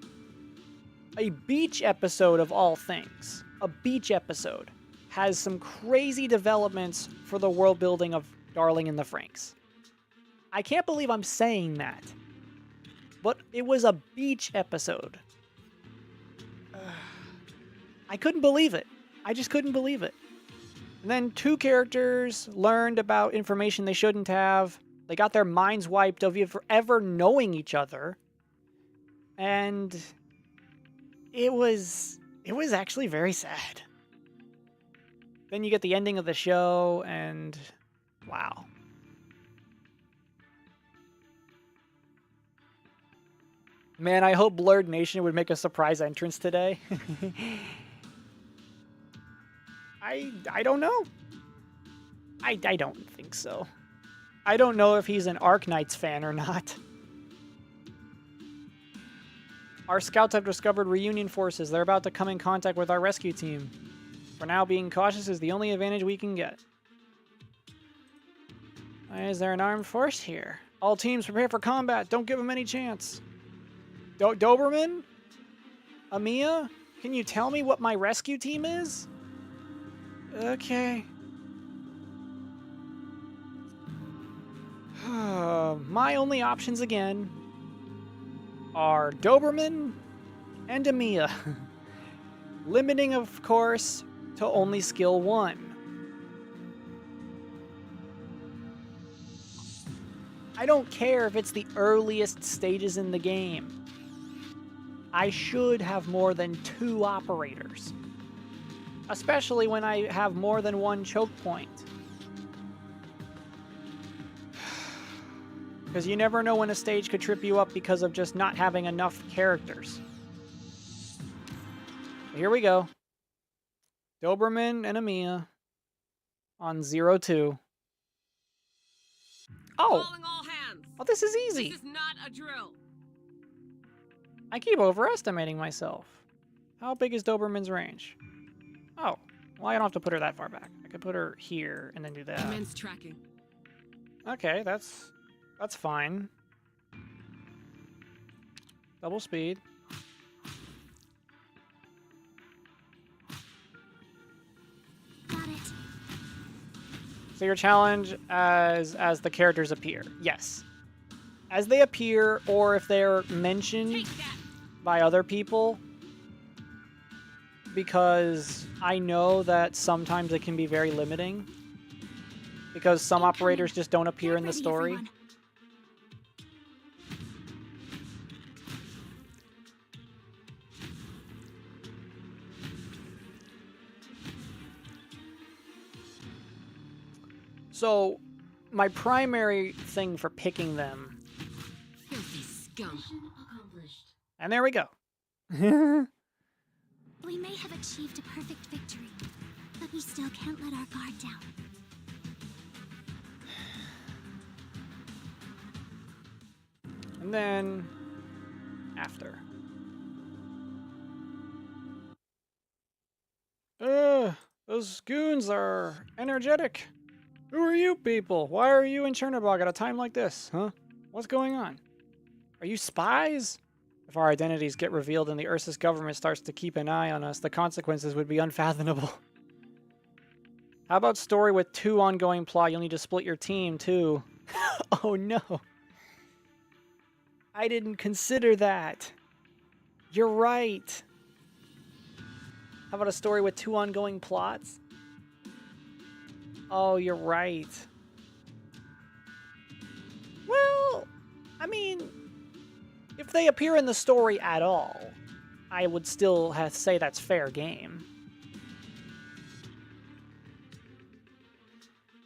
a beach episode of all things, a beach episode, has some crazy developments for the world building of Darling in the Franxx. I can't believe I'm saying that. But it was a beach episode. I couldn't believe it. I just couldn't believe it. And then two characters learned about information they shouldn't have. They got their minds wiped of ever knowing each other. And it was actually very sad. Then you get the ending of the show, and wow. Man, I hope Blurred Nation would make a surprise entrance today. I don't know. I don't think so. I don't know if he's an Arknights fan or not. Our scouts have discovered Reunion forces. They're about to come in contact with our rescue team. For now, being cautious is the only advantage we can get. Is there an armed force here? All teams prepare for combat. Don't give them any chance. Doberman? Amiya? Can you tell me what my rescue team is? Okay. My only options again are Doberman and Amiya. Limiting, of course, to only skill 1. I don't care if it's the earliest stages in the game. I should have more than 2 operators. Especially when I have more than 1 choke point. Because you never know when a stage could trip you up because of just not having enough characters. Here we go. Doberman and Amiya on 02. Oh! Calling all hands. Oh, this is easy. This is not a drill. I keep overestimating myself. How big is Doberman's range? Oh, well, I don't have to put her that far back. I could put her here and then do that. Commence tracking. Okay, that's fine. Double speed. Got it. So your challenge as the characters appear. Yes. As they appear, or if they're mentioned Take that. by other people, because I know that sometimes it can be very limiting, because some operators just don't appear in the story. Everyone. So, my primary thing for picking them, Filthy scum. and there we go. We may have achieved a perfect victory, but we still can't let our guard down. And then, after. Those goons are energetic. Who are you people? Why are you in Chernobog at a time like this, huh? What's going on? Are you spies? If our identities get revealed and the Ursus government starts to keep an eye on us, the consequences would be unfathomable. How about story with 2 ongoing plot? You'll need to split your team, too. Oh, no. I didn't consider that. You're right. How about a story with 2 ongoing plots? Oh, you're right. Well, I mean, if they appear in the story at all, I would still have to say that's fair game.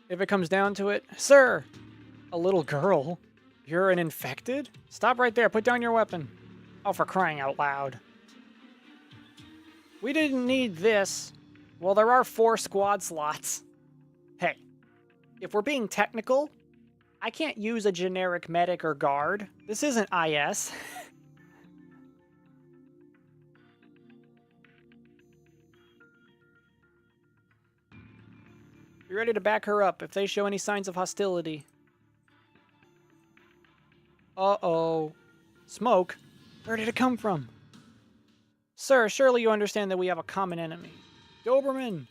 If it comes down to it, sir, a little girl, you're an infected? Stop right there, put down your weapon. Oh, for crying out loud. We didn't need this. Well, there are 4 squad slots. Hey, if we're being technical, I can't use a generic medic or guard. This isn't IS. Be ready to back her up if they show any signs of hostility. Uh-oh. Smoke? Where did it come from? Sir, surely you understand that we have a common enemy. Doberman!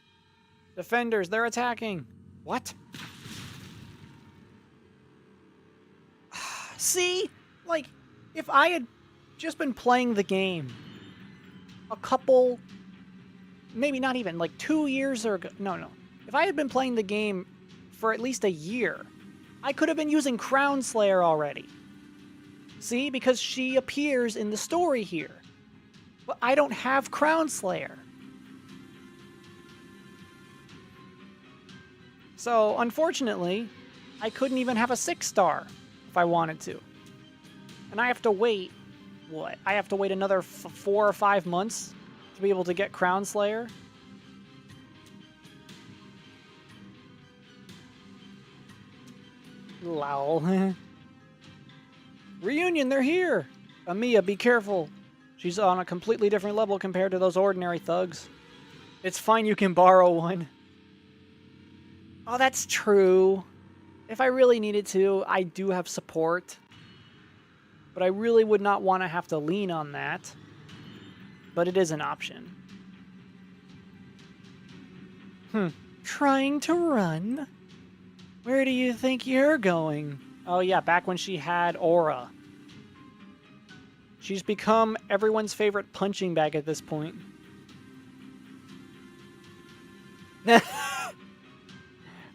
Defenders, they're attacking! What? See? Like, if I had just been playing the game a couple, maybe not even, like 2 years ago. No. If I had been playing the game for at least a year, I could have been using Crown Slayer already. See? Because she appears in the story here. But I don't have Crown Slayer. So, unfortunately, I couldn't even have a 6-star if I wanted to. And I have to wait, what? I have to wait another 4 or 5 months to be able to get Crown Slayer? Lol. Reunion, they're here! Amiya, be careful. She's on a completely different level compared to those ordinary thugs. It's fine, you can borrow one. Oh, that's true. If I really needed to, I do have support. But I really would not want to have to lean on that. But it is an option. Trying to run? Where do you think you're going? Oh yeah, back when she had Aura. She's become everyone's favorite punching bag at this point.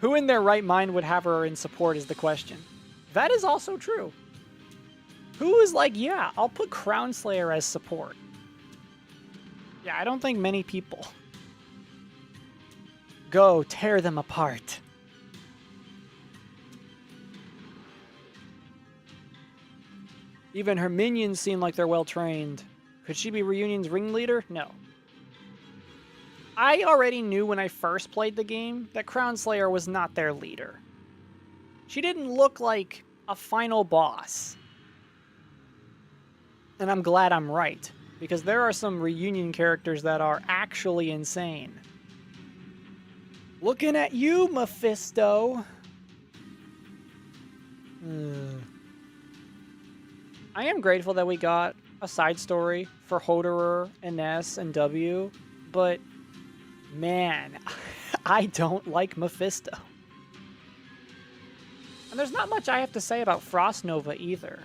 Who in their right mind would have her in support is the question. That is also true. Who is like, yeah, I'll put Crown Slayer as support? Yeah, I don't think many people. Go, tear them apart. Even her minions seem like they're well trained. Could she be Reunion's ringleader? No. I already knew when I first played the game that Crown Slayer was not their leader. She didn't look like a final boss. And I'm glad I'm right, because there are some Reunion characters that are actually insane. Looking at you, Mephisto! I am grateful that we got a side story for Hoderer, Ines, and W, but man, I don't like Mephisto. And there's not much I have to say about Frost Nova either.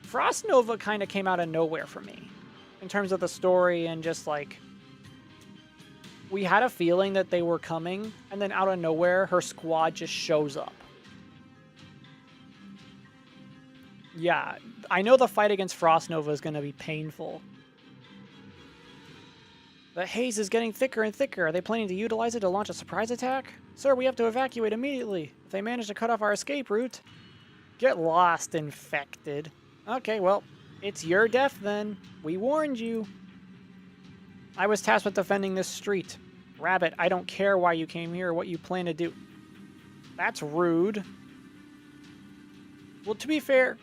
Frost Nova kind of came out of nowhere for me, in terms of the story and just like, we had a feeling that they were coming, and then out of nowhere, her squad just shows up. Yeah, I know the fight against Frost Nova is going to be painful. The haze is getting thicker and thicker. Are they planning to utilize it to launch a surprise attack? Sir, we have to evacuate immediately. If they manage to cut off our escape route... Get lost, infected. Okay, well, it's your death then. We warned you. I was tasked with defending this street. Rabbit, I don't care why you came here or what you plan to do. That's rude. Well, to be fair,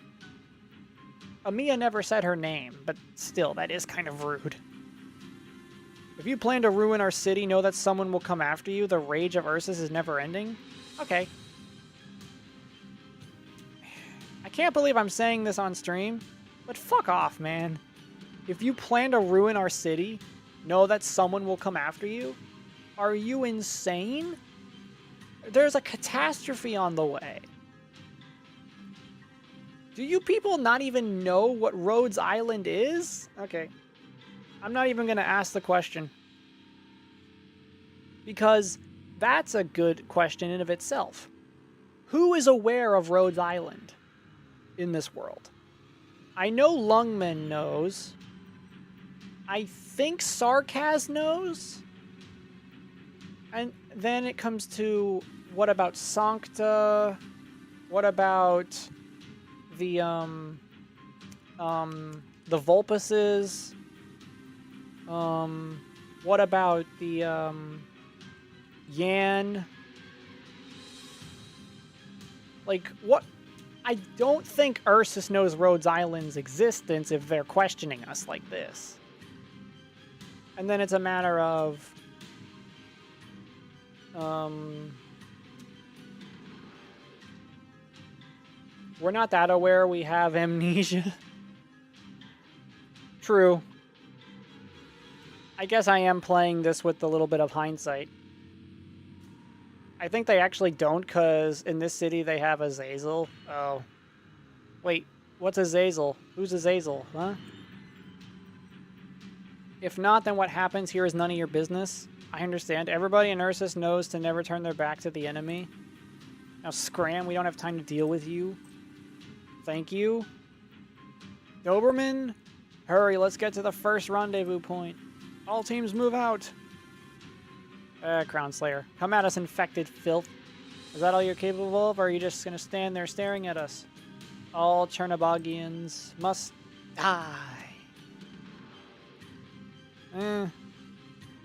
Amiya never said her name, but still, that is kind of rude. If you plan to ruin our city, know that someone will come after you. The rage of Ursus is never ending. Okay. I can't believe I'm saying this on stream, but fuck off, man. If you plan to ruin our city, know that someone will come after you. Are you insane? There's a catastrophe on the way. Do you people not even know what Rhodes Island is? Okay. I'm not even going to ask the question. Because that's a good question in of itself. Who is aware of Rhodes Island in this world? I know Lungman knows. I think Sarkaz knows. And then it comes to, what about Sancta? What about the Vulpuses? What about the Yan? Like, what? I don't think Ursus knows Rhodes Island's existence if they're questioning us like this. And then it's a matter of we're not that aware we have amnesia. True. I guess I am playing this with a little bit of hindsight. I think they actually don't, because in this city they have Azazel. Oh. Wait, what's Azazel? Who's Azazel? Huh? If not, then what happens here is none of your business. I understand. Everybody in Ursus knows to never turn their back to the enemy. Now scram, we don't have time to deal with you. Thank you. Doberman, hurry, let's get to the first rendezvous point. All teams move out. Crown Slayer. Come at us, infected filth. Is that all you're capable of, or are you just going to stand there staring at us? All Chernobygians must die.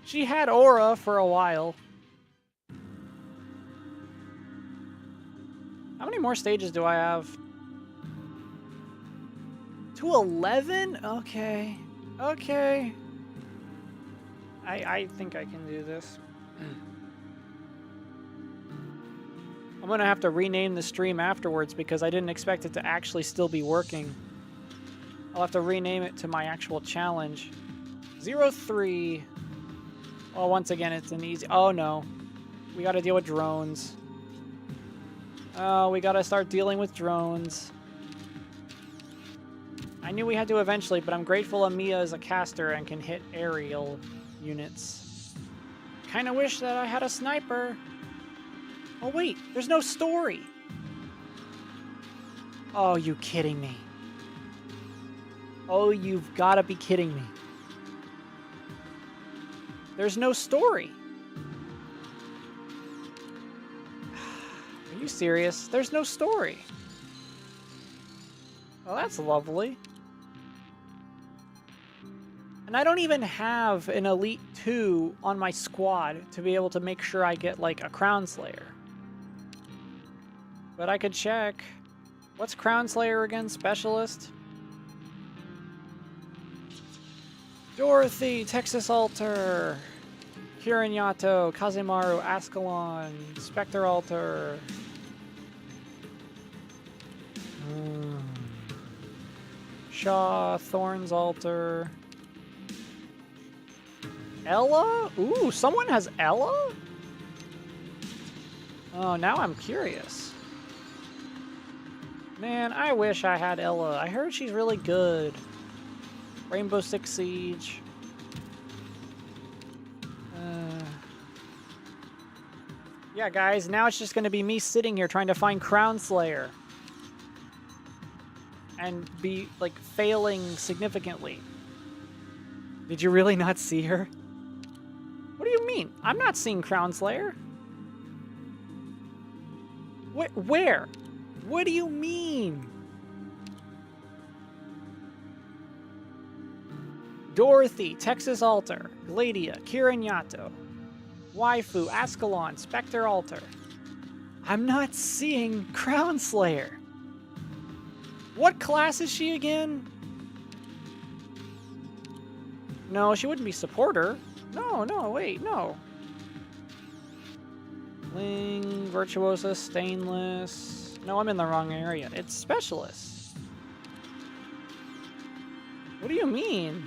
She had aura for a while. How many more stages do I have? To 11? Okay. Okay. I think I can do this. I'm gonna have to rename the stream afterwards because I didn't expect it to actually still be working. I'll have to rename it to my actual challenge. 03. Oh, once again, it's an easy... Oh, no. We gotta deal with drones. Oh, we gotta start dealing with drones. I knew we had to eventually, but I'm grateful Amiya is a caster and can hit aerial units. Kinda wish that I had a sniper. Oh, wait. There's no story. Oh, you kidding me. Oh, you've gotta be kidding me. There's no story. Are you serious? There's no story. Well, that's lovely. And I don't even have an Elite 2 on my squad to be able to make sure I get, like, a Crown Slayer. But I could check. What's Crown Slayer again? Specialist? Dorothy, Texas Altar, Kirin-Yato, Kazimaru, Ascalon, Spectre Altar. Shaw, Thorns Altar. Ella? Ooh, someone has Ella? Oh, now I'm curious. Man, I wish I had Ella. I heard she's really good. Rainbow Six Siege. Yeah, guys, now it's just going to be me sitting here trying to find Crown Slayer. And be, like, failing significantly. Did you really not see her? What do you mean? I'm not seeing Crown Slayer. Where? What do you mean? Dorothy, Texas Altar, Gladia, Kirin-Yato, Waifu, Ascalon, Spectre Altar. I'm not seeing Crown Slayer. What class is she again? No, she wouldn't be supporter. No, no, wait, no. Ling, Virtuosa, Stainless. No, I'm in the wrong area. It's Specialist. What do you mean?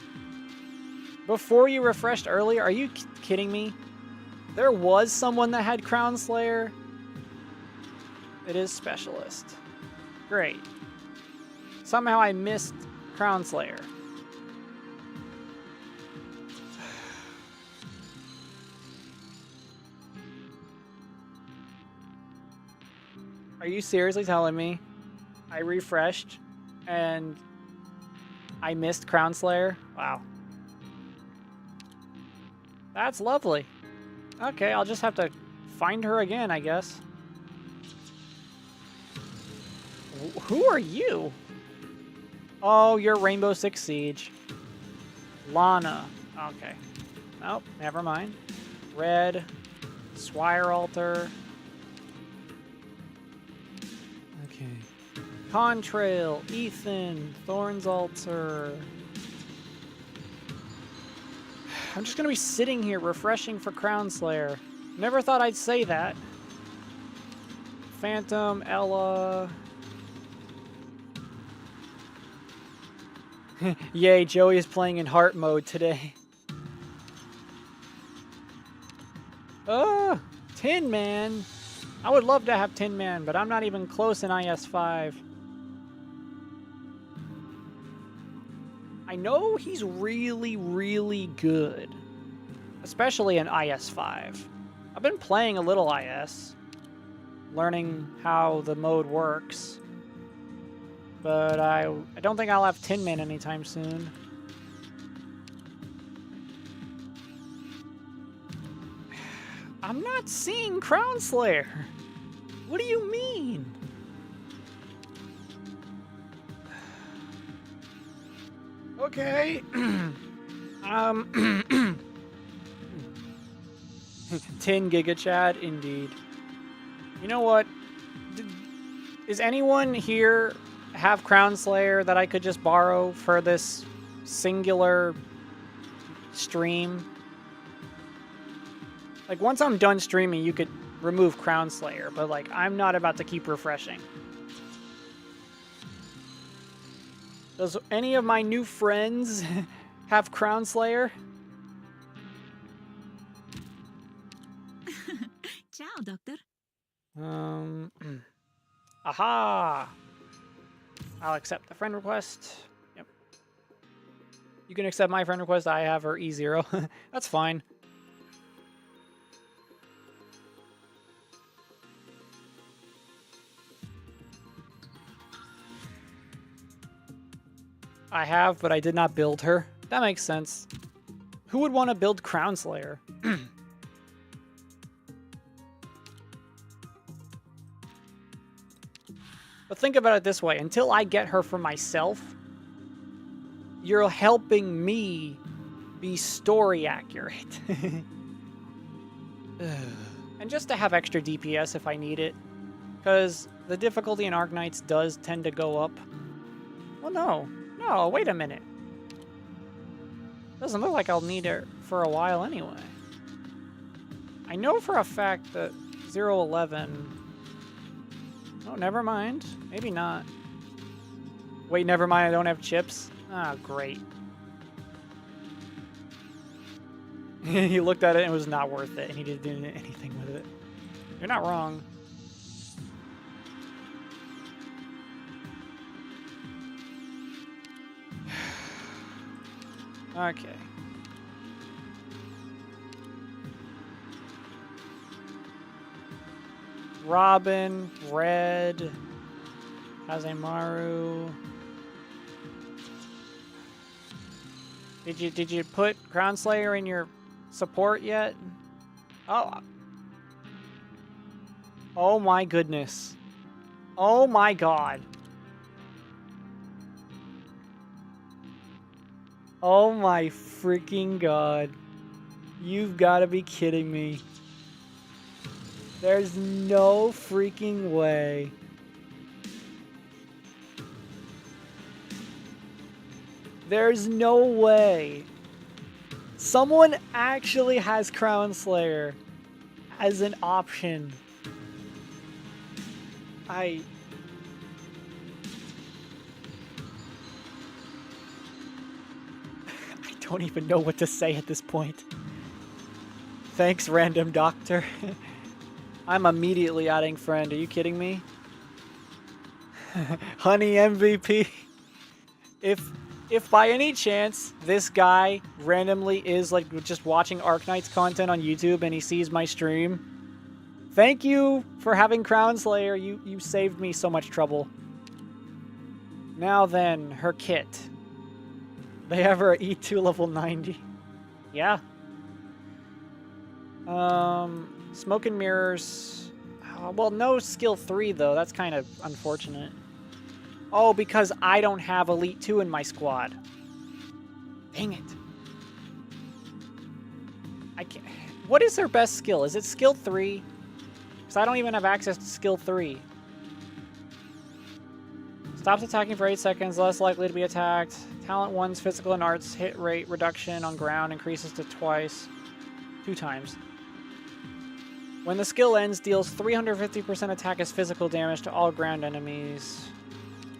Before you refreshed earlier? Are you kidding me? There was someone that had Crown Slayer. It is Specialist. Great. Somehow I missed Crown Slayer. Are you seriously telling me I refreshed and I missed Crown Slayer? Wow. That's lovely. Okay, I'll just have to find her again, I guess. Who are you? Oh, you're Rainbow Six Siege. Lana. Okay. Nope, never mind. Red. Swire Altar. Okay. Contrail. Ethan. Thorns Altar. I'm just gonna be sitting here refreshing for Crown Slayer. Never thought I'd say that. Phantom, Ella. Yay, Joey is playing in heart mode today. Tin Man. I would love to have Tin Man, but I'm not even close in IS5. I know he's really, really good. Especially in IS5. I've been playing a little IS. Learning how the mode works. But I don't think I'll have Tin Man anytime soon. I'm not seeing Crown Slayer. What do you mean? Okay. 10 Giga Chad, indeed. You know what? Is anyone here have Crown Slayer that I could just borrow for this singular stream? Like, once I'm done streaming, you could remove Crown Slayer, but, like, I'm not about to keep refreshing. Does any of my new friends have Crown Slayer? Ciao, Doctor. Aha! I'll accept the friend request. Yep. You can accept my friend request. I have her E0. That's fine. I have, but I did not build her. That makes sense. Who would want to build Crown Slayer? But think about it this way. Until I get her for myself, you're helping me be story accurate. And just to have extra DPS if I need it. Because the difficulty in Arknights does tend to go up. Well, no. No, wait a minute. Doesn't look like I'll need it for a while anyway. I know for a fact that 011... Oh, never mind. Maybe not. Wait, never mind. I don't have chips. Ah, great. He looked at it and it was not worth it, and he didn't do anything with it. You're not wrong. Okay. Robin, Red, Kazemaru. Did you put Crown Slayer in your support yet? Oh. Oh my goodness. Oh my god. Oh my freaking god. You've got to be kidding me. There's no freaking way. There's no way. Someone actually has Crown Slayer as an option. I don't even know what to say at this point. Thanks, random doctor. I'm immediately adding friend. Are you kidding me? Honey MVP. If by any chance this guy randomly is like just watching Arknights content on YouTube and he sees my stream, thank you for having Crown Slayer. You saved me so much trouble. Now then, her kit. They have her at E2 level 90. Yeah. Smoke and mirrors. Well, no skill 3 though. That's kind of unfortunate. Oh, because I don't have Elite 2 in my squad. Dang it. I can't. What is their best skill? Is it skill 3? Because I don't even have access to skill 3. Stops attacking for 8 seconds, less likely to be attacked. Talent 1's physical and arts hit rate reduction on ground increases to 2 times. When the skill ends, deals 350% attack as physical damage to all ground enemies.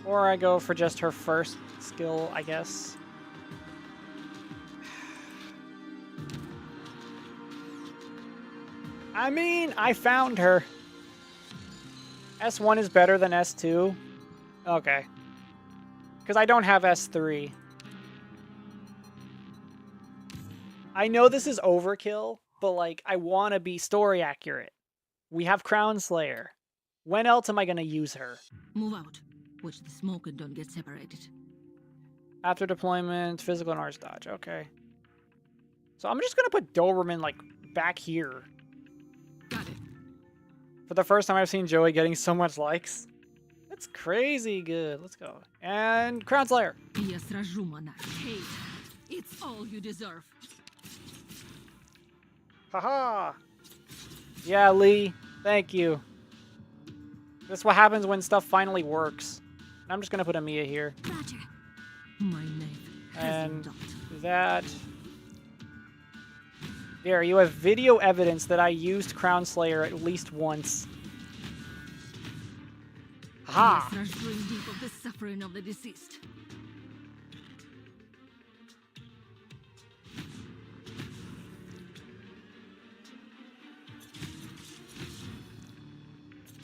Or I go for just her first skill, I guess. I mean, I found her. S1 is better than S2. Okay. Because I don't have S3. I know this is overkill, but like, I want to be story accurate. We have Crown Slayer. When else am I going to use her? Move out. Watch the smoke and don't get separated. After deployment, physical and arts dodge. Okay. So I'm just going to put Doberman, like, back here. Got it. For the first time I've seen Joey getting so much likes. That's crazy good. Let's go. And Crown Slayer. Я сражу, монарch. Hey, it's all you deserve. Haha. Yeah, Lee. Thank you. That's what happens when stuff finally works. I'm just going to put Amiya here. Roger. My name And hasn't that. There, you have video evidence that I used Crown Slayer at least once. Ha! Я сражу in deep of the suffering of the deceased.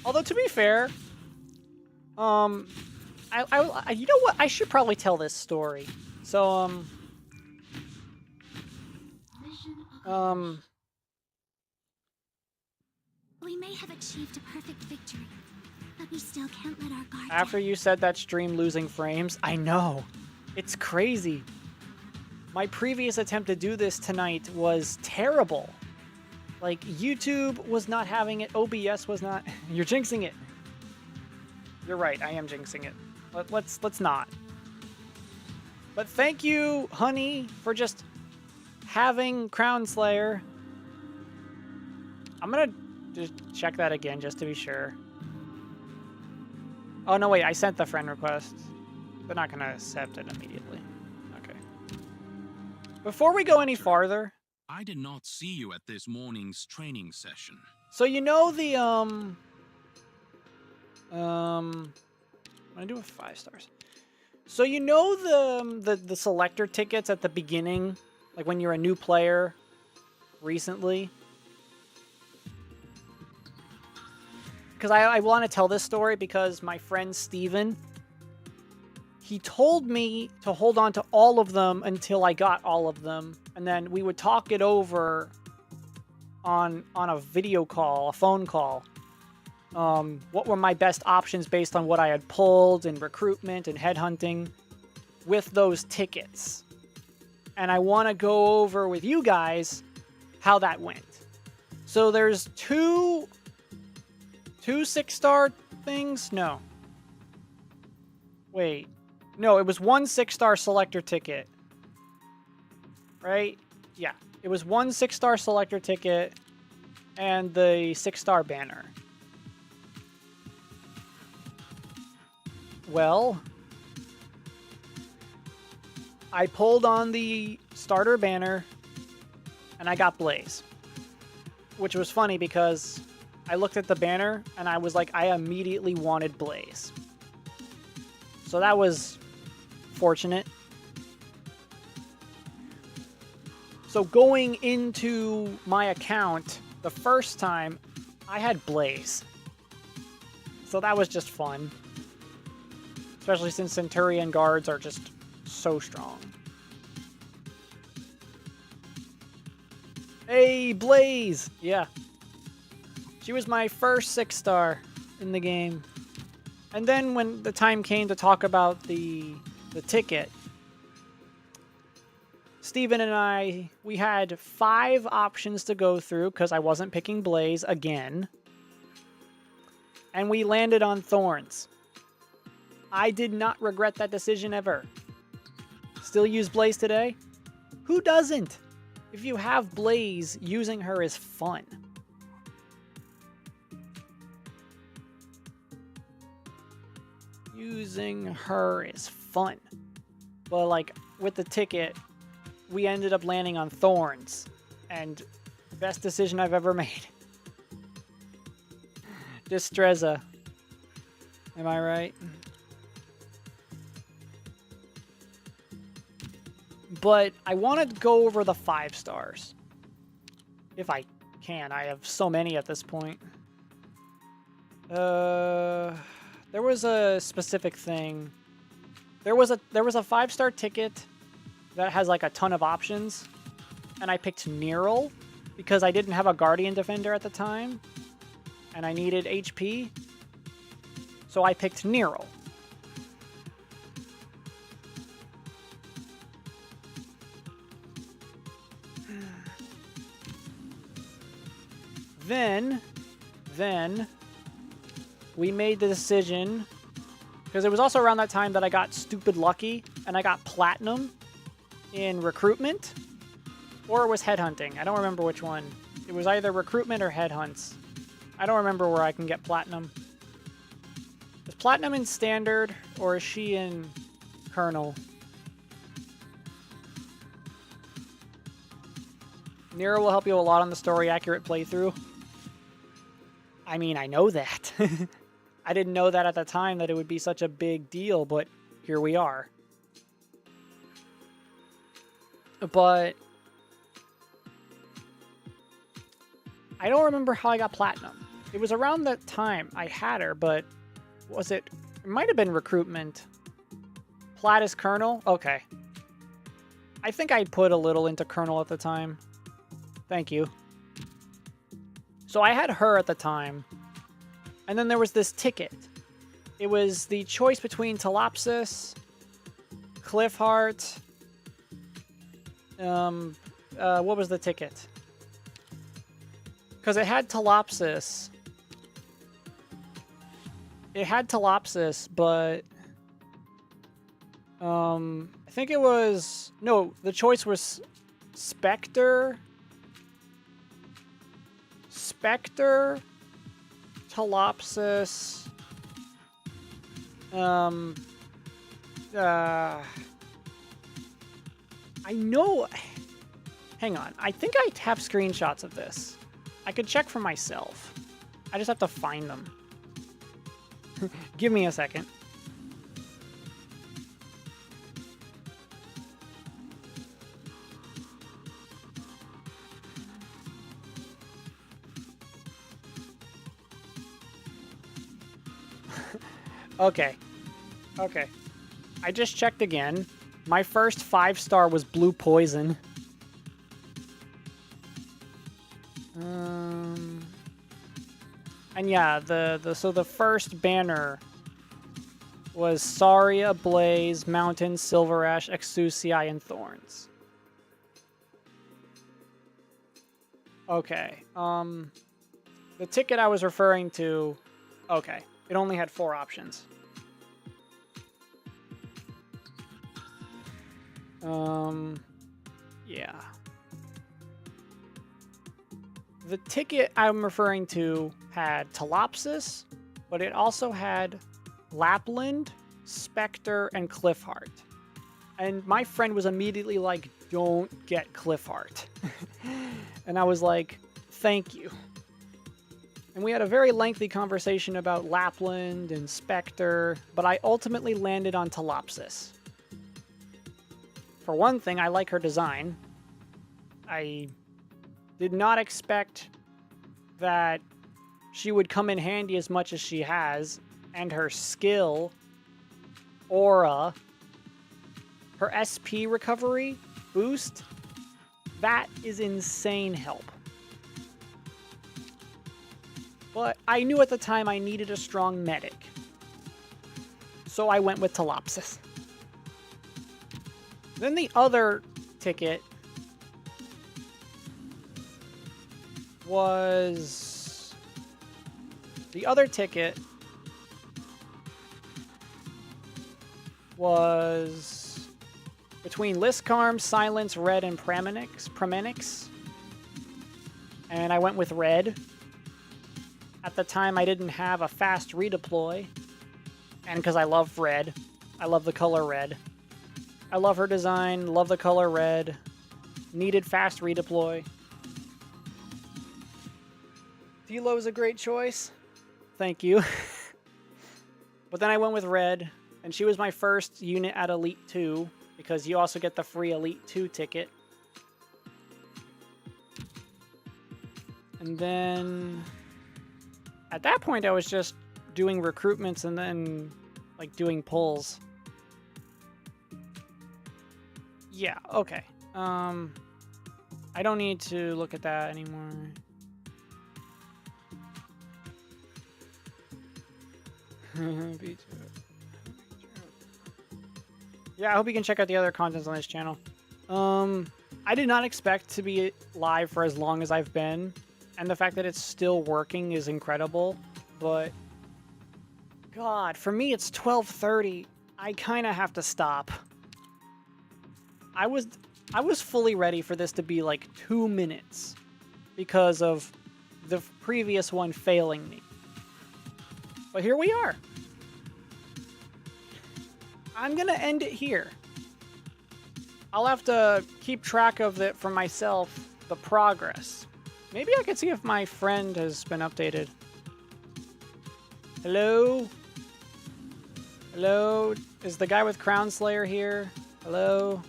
Although, to be fair, you know what? I should probably tell this story. So, We may have achieved a perfect victory, but we still can't let our guard after down. you said that stream losing frames, I know. It's crazy. My previous attempt to do this tonight was terrible. Like, YouTube was not having it, OBS was not. You're jinxing it. You're right, I am jinxing it. Let's not. But thank you, honey, for just having Crown Slayer. I'm gonna just check that again just to be sure. Oh no, wait, I sent the friend request. They're not gonna accept it immediately. Okay. Before we go any farther, I did not see you at this morning's training session. so you know the I'm gonna do it 5 stars. So you know the selector tickets at the beginning, like when you're a new player recently? Because I want to tell this story because my friend Steven, he told me to hold on to all of them until I got all of them, and then we would talk it over on a video call, a phone call. What were my best options based on what I had pulled in recruitment and headhunting with those tickets. And I want to go over with you guys how that went. So there's two 6-star things? No. Wait. No, it was 1 6-star selector ticket. Right? Yeah. It was 1 6-star selector ticket and the 6-star banner. Well, I pulled on the starter banner and I got Blaze. Which was funny because I looked at the banner and I was like, I immediately wanted Blaze. So that was fortunate. So going into my account the first time, I had Blaze. So that was just fun. Especially since Centurion guards are just so strong. Hey, Blaze! Yeah. She was my first 6-star in the game. And then when the time came to talk about the ticket, Steven and I, we had 5 options to go through because I wasn't picking Blaze again. And we landed on Thorns. I did not regret that decision ever. Still use Blaze today? Who doesn't? If you have Blaze, using her is fun. Using her is fun. But like with the ticket, we ended up landing on Thorns. And best decision I've ever made. Distreza. Am I right? But I want to go over the 5 stars. If I can. I have so many at this point. There was a specific thing. There was a 5-star ticket that has like a ton of options. And I picked Neural because I didn't have a Guardian Defender at the time. And I needed HP. So I picked Neural. Then we made the decision, because it was also around that time that I got stupid lucky and I got platinum in recruitment, or it was headhunting. I don't remember which one. It was either recruitment or headhunts. I don't remember where I can get platinum. Is platinum in standard or is she in Colonel? Nero will help you a lot on the story accurate playthrough. I mean, I know that. I didn't know that at the time that it would be such a big deal, but here we are. But I don't remember how I got platinum. It was around that time I had her, but was it? It might have been recruitment. Plat is Colonel? Okay. I think I put a little into Colonel at the time. Thank you. So I had her at the time. And then there was this ticket. It was the choice between Talopsis, Cliffheart. What was the ticket? Because it had Talopsis. It had Talopsis, but I think it was, no, the choice was Spectre, Talopsis, I know, hang on, I think I have screenshots of this. I could check for myself. I just have to find them. Give me a second. Okay. Okay. I just checked again. My first 5-star was Blue Poison. And yeah, so the first banner was Saria, Blaze, Mountain, Silver Ash, Exucii, and Thorns. Okay. The ticket I was referring to, okay, it only had 4 options. Yeah. The ticket I'm referring to had Talopsis, but it also had Lapland, Spectre, and Cliffheart. And my friend was immediately like, don't get Cliffheart. And I was like, thank you. And we had a very lengthy conversation about Lapland and Spectre, but I ultimately landed on Telopsis. For one thing, I like her design. I did not expect that she would come in handy as much as she has, and her skill, aura, her SP recovery boost, that is insane help. But I knew at the time I needed a strong medic, so I went with Telopsis. Then the other ticket was... The other ticket was between Liscarm, Silence, Red, and Premenix. And I went with Red. At the time, I didn't have a fast redeploy. And because I love Red. I love the color Red. I love her design, love the color Red. Needed fast redeploy. Philo is a great choice. Thank you. But then I went with Red, and she was my first unit at Elite 2, because you also get the free Elite 2 ticket. And then... At that point, I was just doing recruitments and then, like, doing pulls. Yeah, okay. I don't need to look at that anymore. Yeah, I hope you can check out the other contents on this channel. I did not expect to be live for as long as I've been, and the fact that it's still working is incredible, but God, for me it's 12:30. I kind of have to stop. I was fully ready for this to be like 2 minutes because of the previous one failing me. But here we are. I'm gonna end it here. I'll have to keep track of it for myself, the progress. Maybe I could see if my friend has been updated. Hello? Hello? Is the guy with Crown Slayer here? Hello?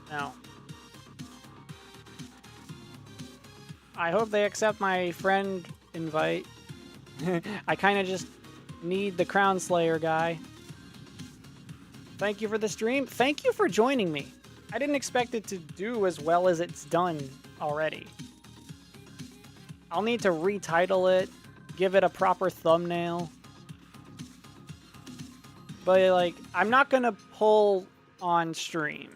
No. I hope they accept my friend invite. I kind of just need the Crown Slayer guy. Thank you for the stream. Thank you for joining me. I didn't expect it to do as well as it's done already. I'll need to retitle it, give it a proper thumbnail. But, like, I'm not going to pull on stream.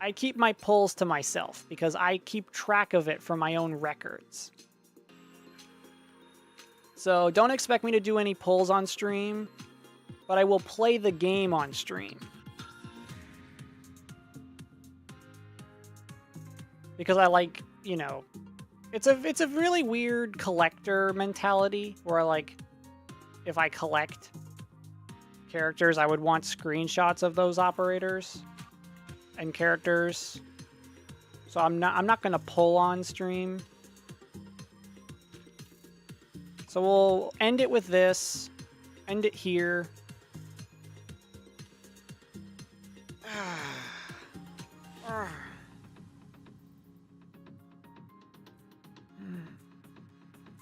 I keep my pulls to myself because I keep track of it for my own records. So don't expect me to do any pulls on stream, but I will play the game on stream. Because I like, you know, it's a really weird collector mentality where, like, if I collect characters, I would want screenshots of those operators and characters. So I'm not gonna pull on stream. So we'll end it with this. End it here.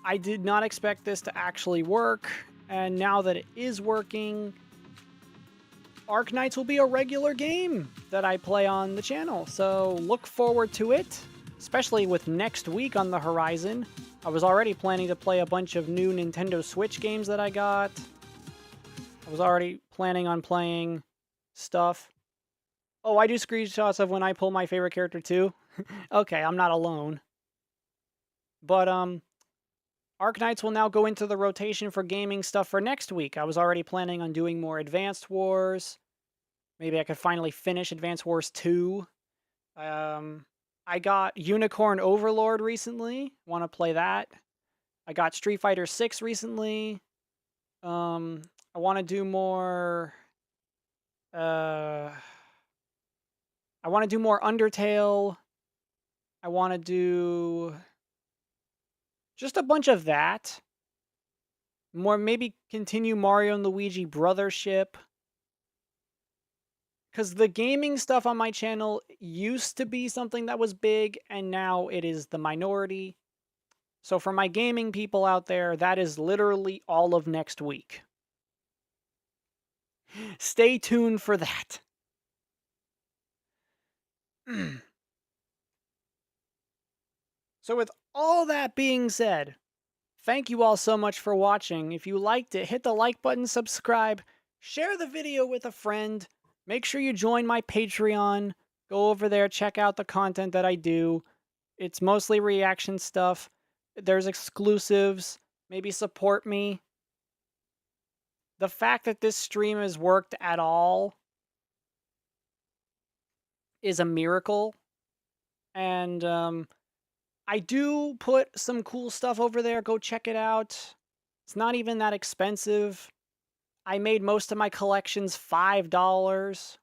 I did not expect this to actually work, and now that it is working, Arknights will be a regular game that I play on the channel, so look forward to it, especially with next week on the horizon. I was already planning to play a bunch of new Nintendo Switch games that I got. I was already planning on playing stuff. Oh, I do screenshots of when I pull my favorite character too? Okay, I'm not alone. But, Arknights will now go into the rotation for gaming stuff for next week. I was already planning on doing more Advanced Wars. Maybe I could finally finish Advanced Wars 2. I got Unicorn Overlord recently. Want to play that. I got Street Fighter 6 recently. I want to do more... I want to do more Undertale. I want to do... Just a bunch of that. More, maybe continue Mario and Luigi Brothership. Because the gaming stuff on my channel used to be something that was big, and now it is the minority. So for my gaming people out there, that is literally all of next week. Stay tuned for that. So with all that being said, thank you all so much for watching. If you liked it, hit the like button, subscribe, share the video with a friend. Make sure you join my Patreon. Go over there, check out the content that I do. It's mostly reaction stuff. There's exclusives. Maybe support me. The fact that this stream has worked at all is a miracle. And I do put some cool stuff over there. Go check it out. It's not even that expensive. I made most of my collections $5.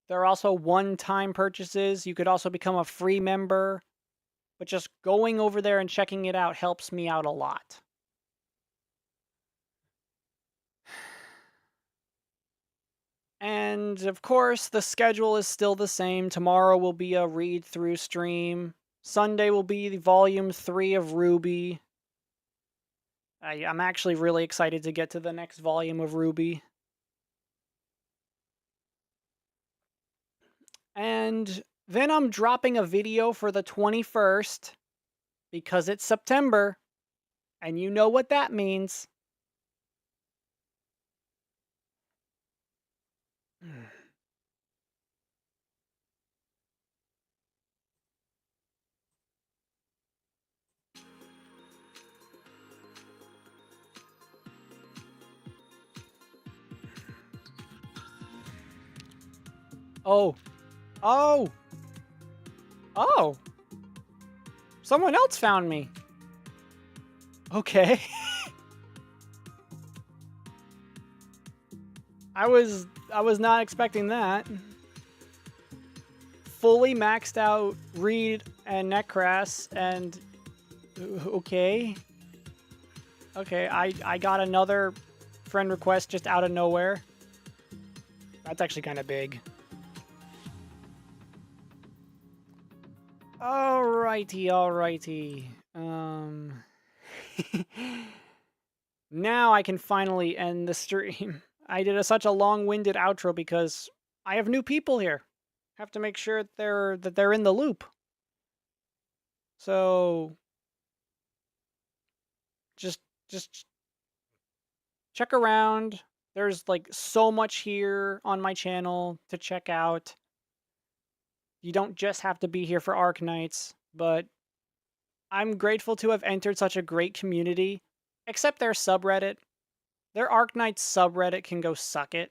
There are also one-time purchases. You could also become a free member. But just going over there and checking it out helps me out a lot. And, of course, the schedule is still the same. Tomorrow will be a read-through stream. Sunday will be the Volume 3 of Ruby. I'm actually really excited to get to the next volume of Ruby. And then I'm dropping a video for the 21st, because it's September, and you know what that means. Oh. Oh! Oh! Someone else found me. Okay. I was not expecting that. Fully maxed out Reed and Necras and okay. Okay, I got another friend request just out of nowhere. That's actually kind of big. Alrighty, alrighty. Now I can finally end the stream. I did such a long-winded outro because I have new people here. Have to make sure that they're in the loop. So just check around. There's like so much here on my channel to check out. You don't just have to be here for Arknights, but I'm grateful to have entered such a great community. Except their subreddit. Their Arknights subreddit can go suck it.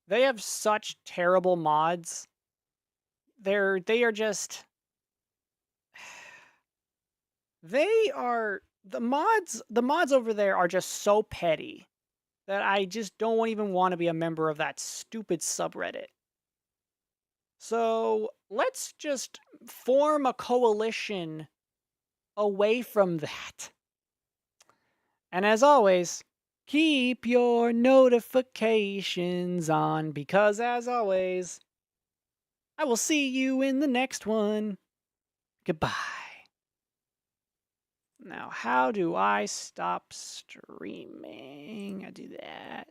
They have such terrible mods. They are just... The mods over there are just so petty that I just don't even want to be a member of that stupid subreddit. So let's just form a coalition away from that. And as always, keep your notifications on, because as always, I will see you in the next one. Goodbye. Now, how do I stop streaming? I do that.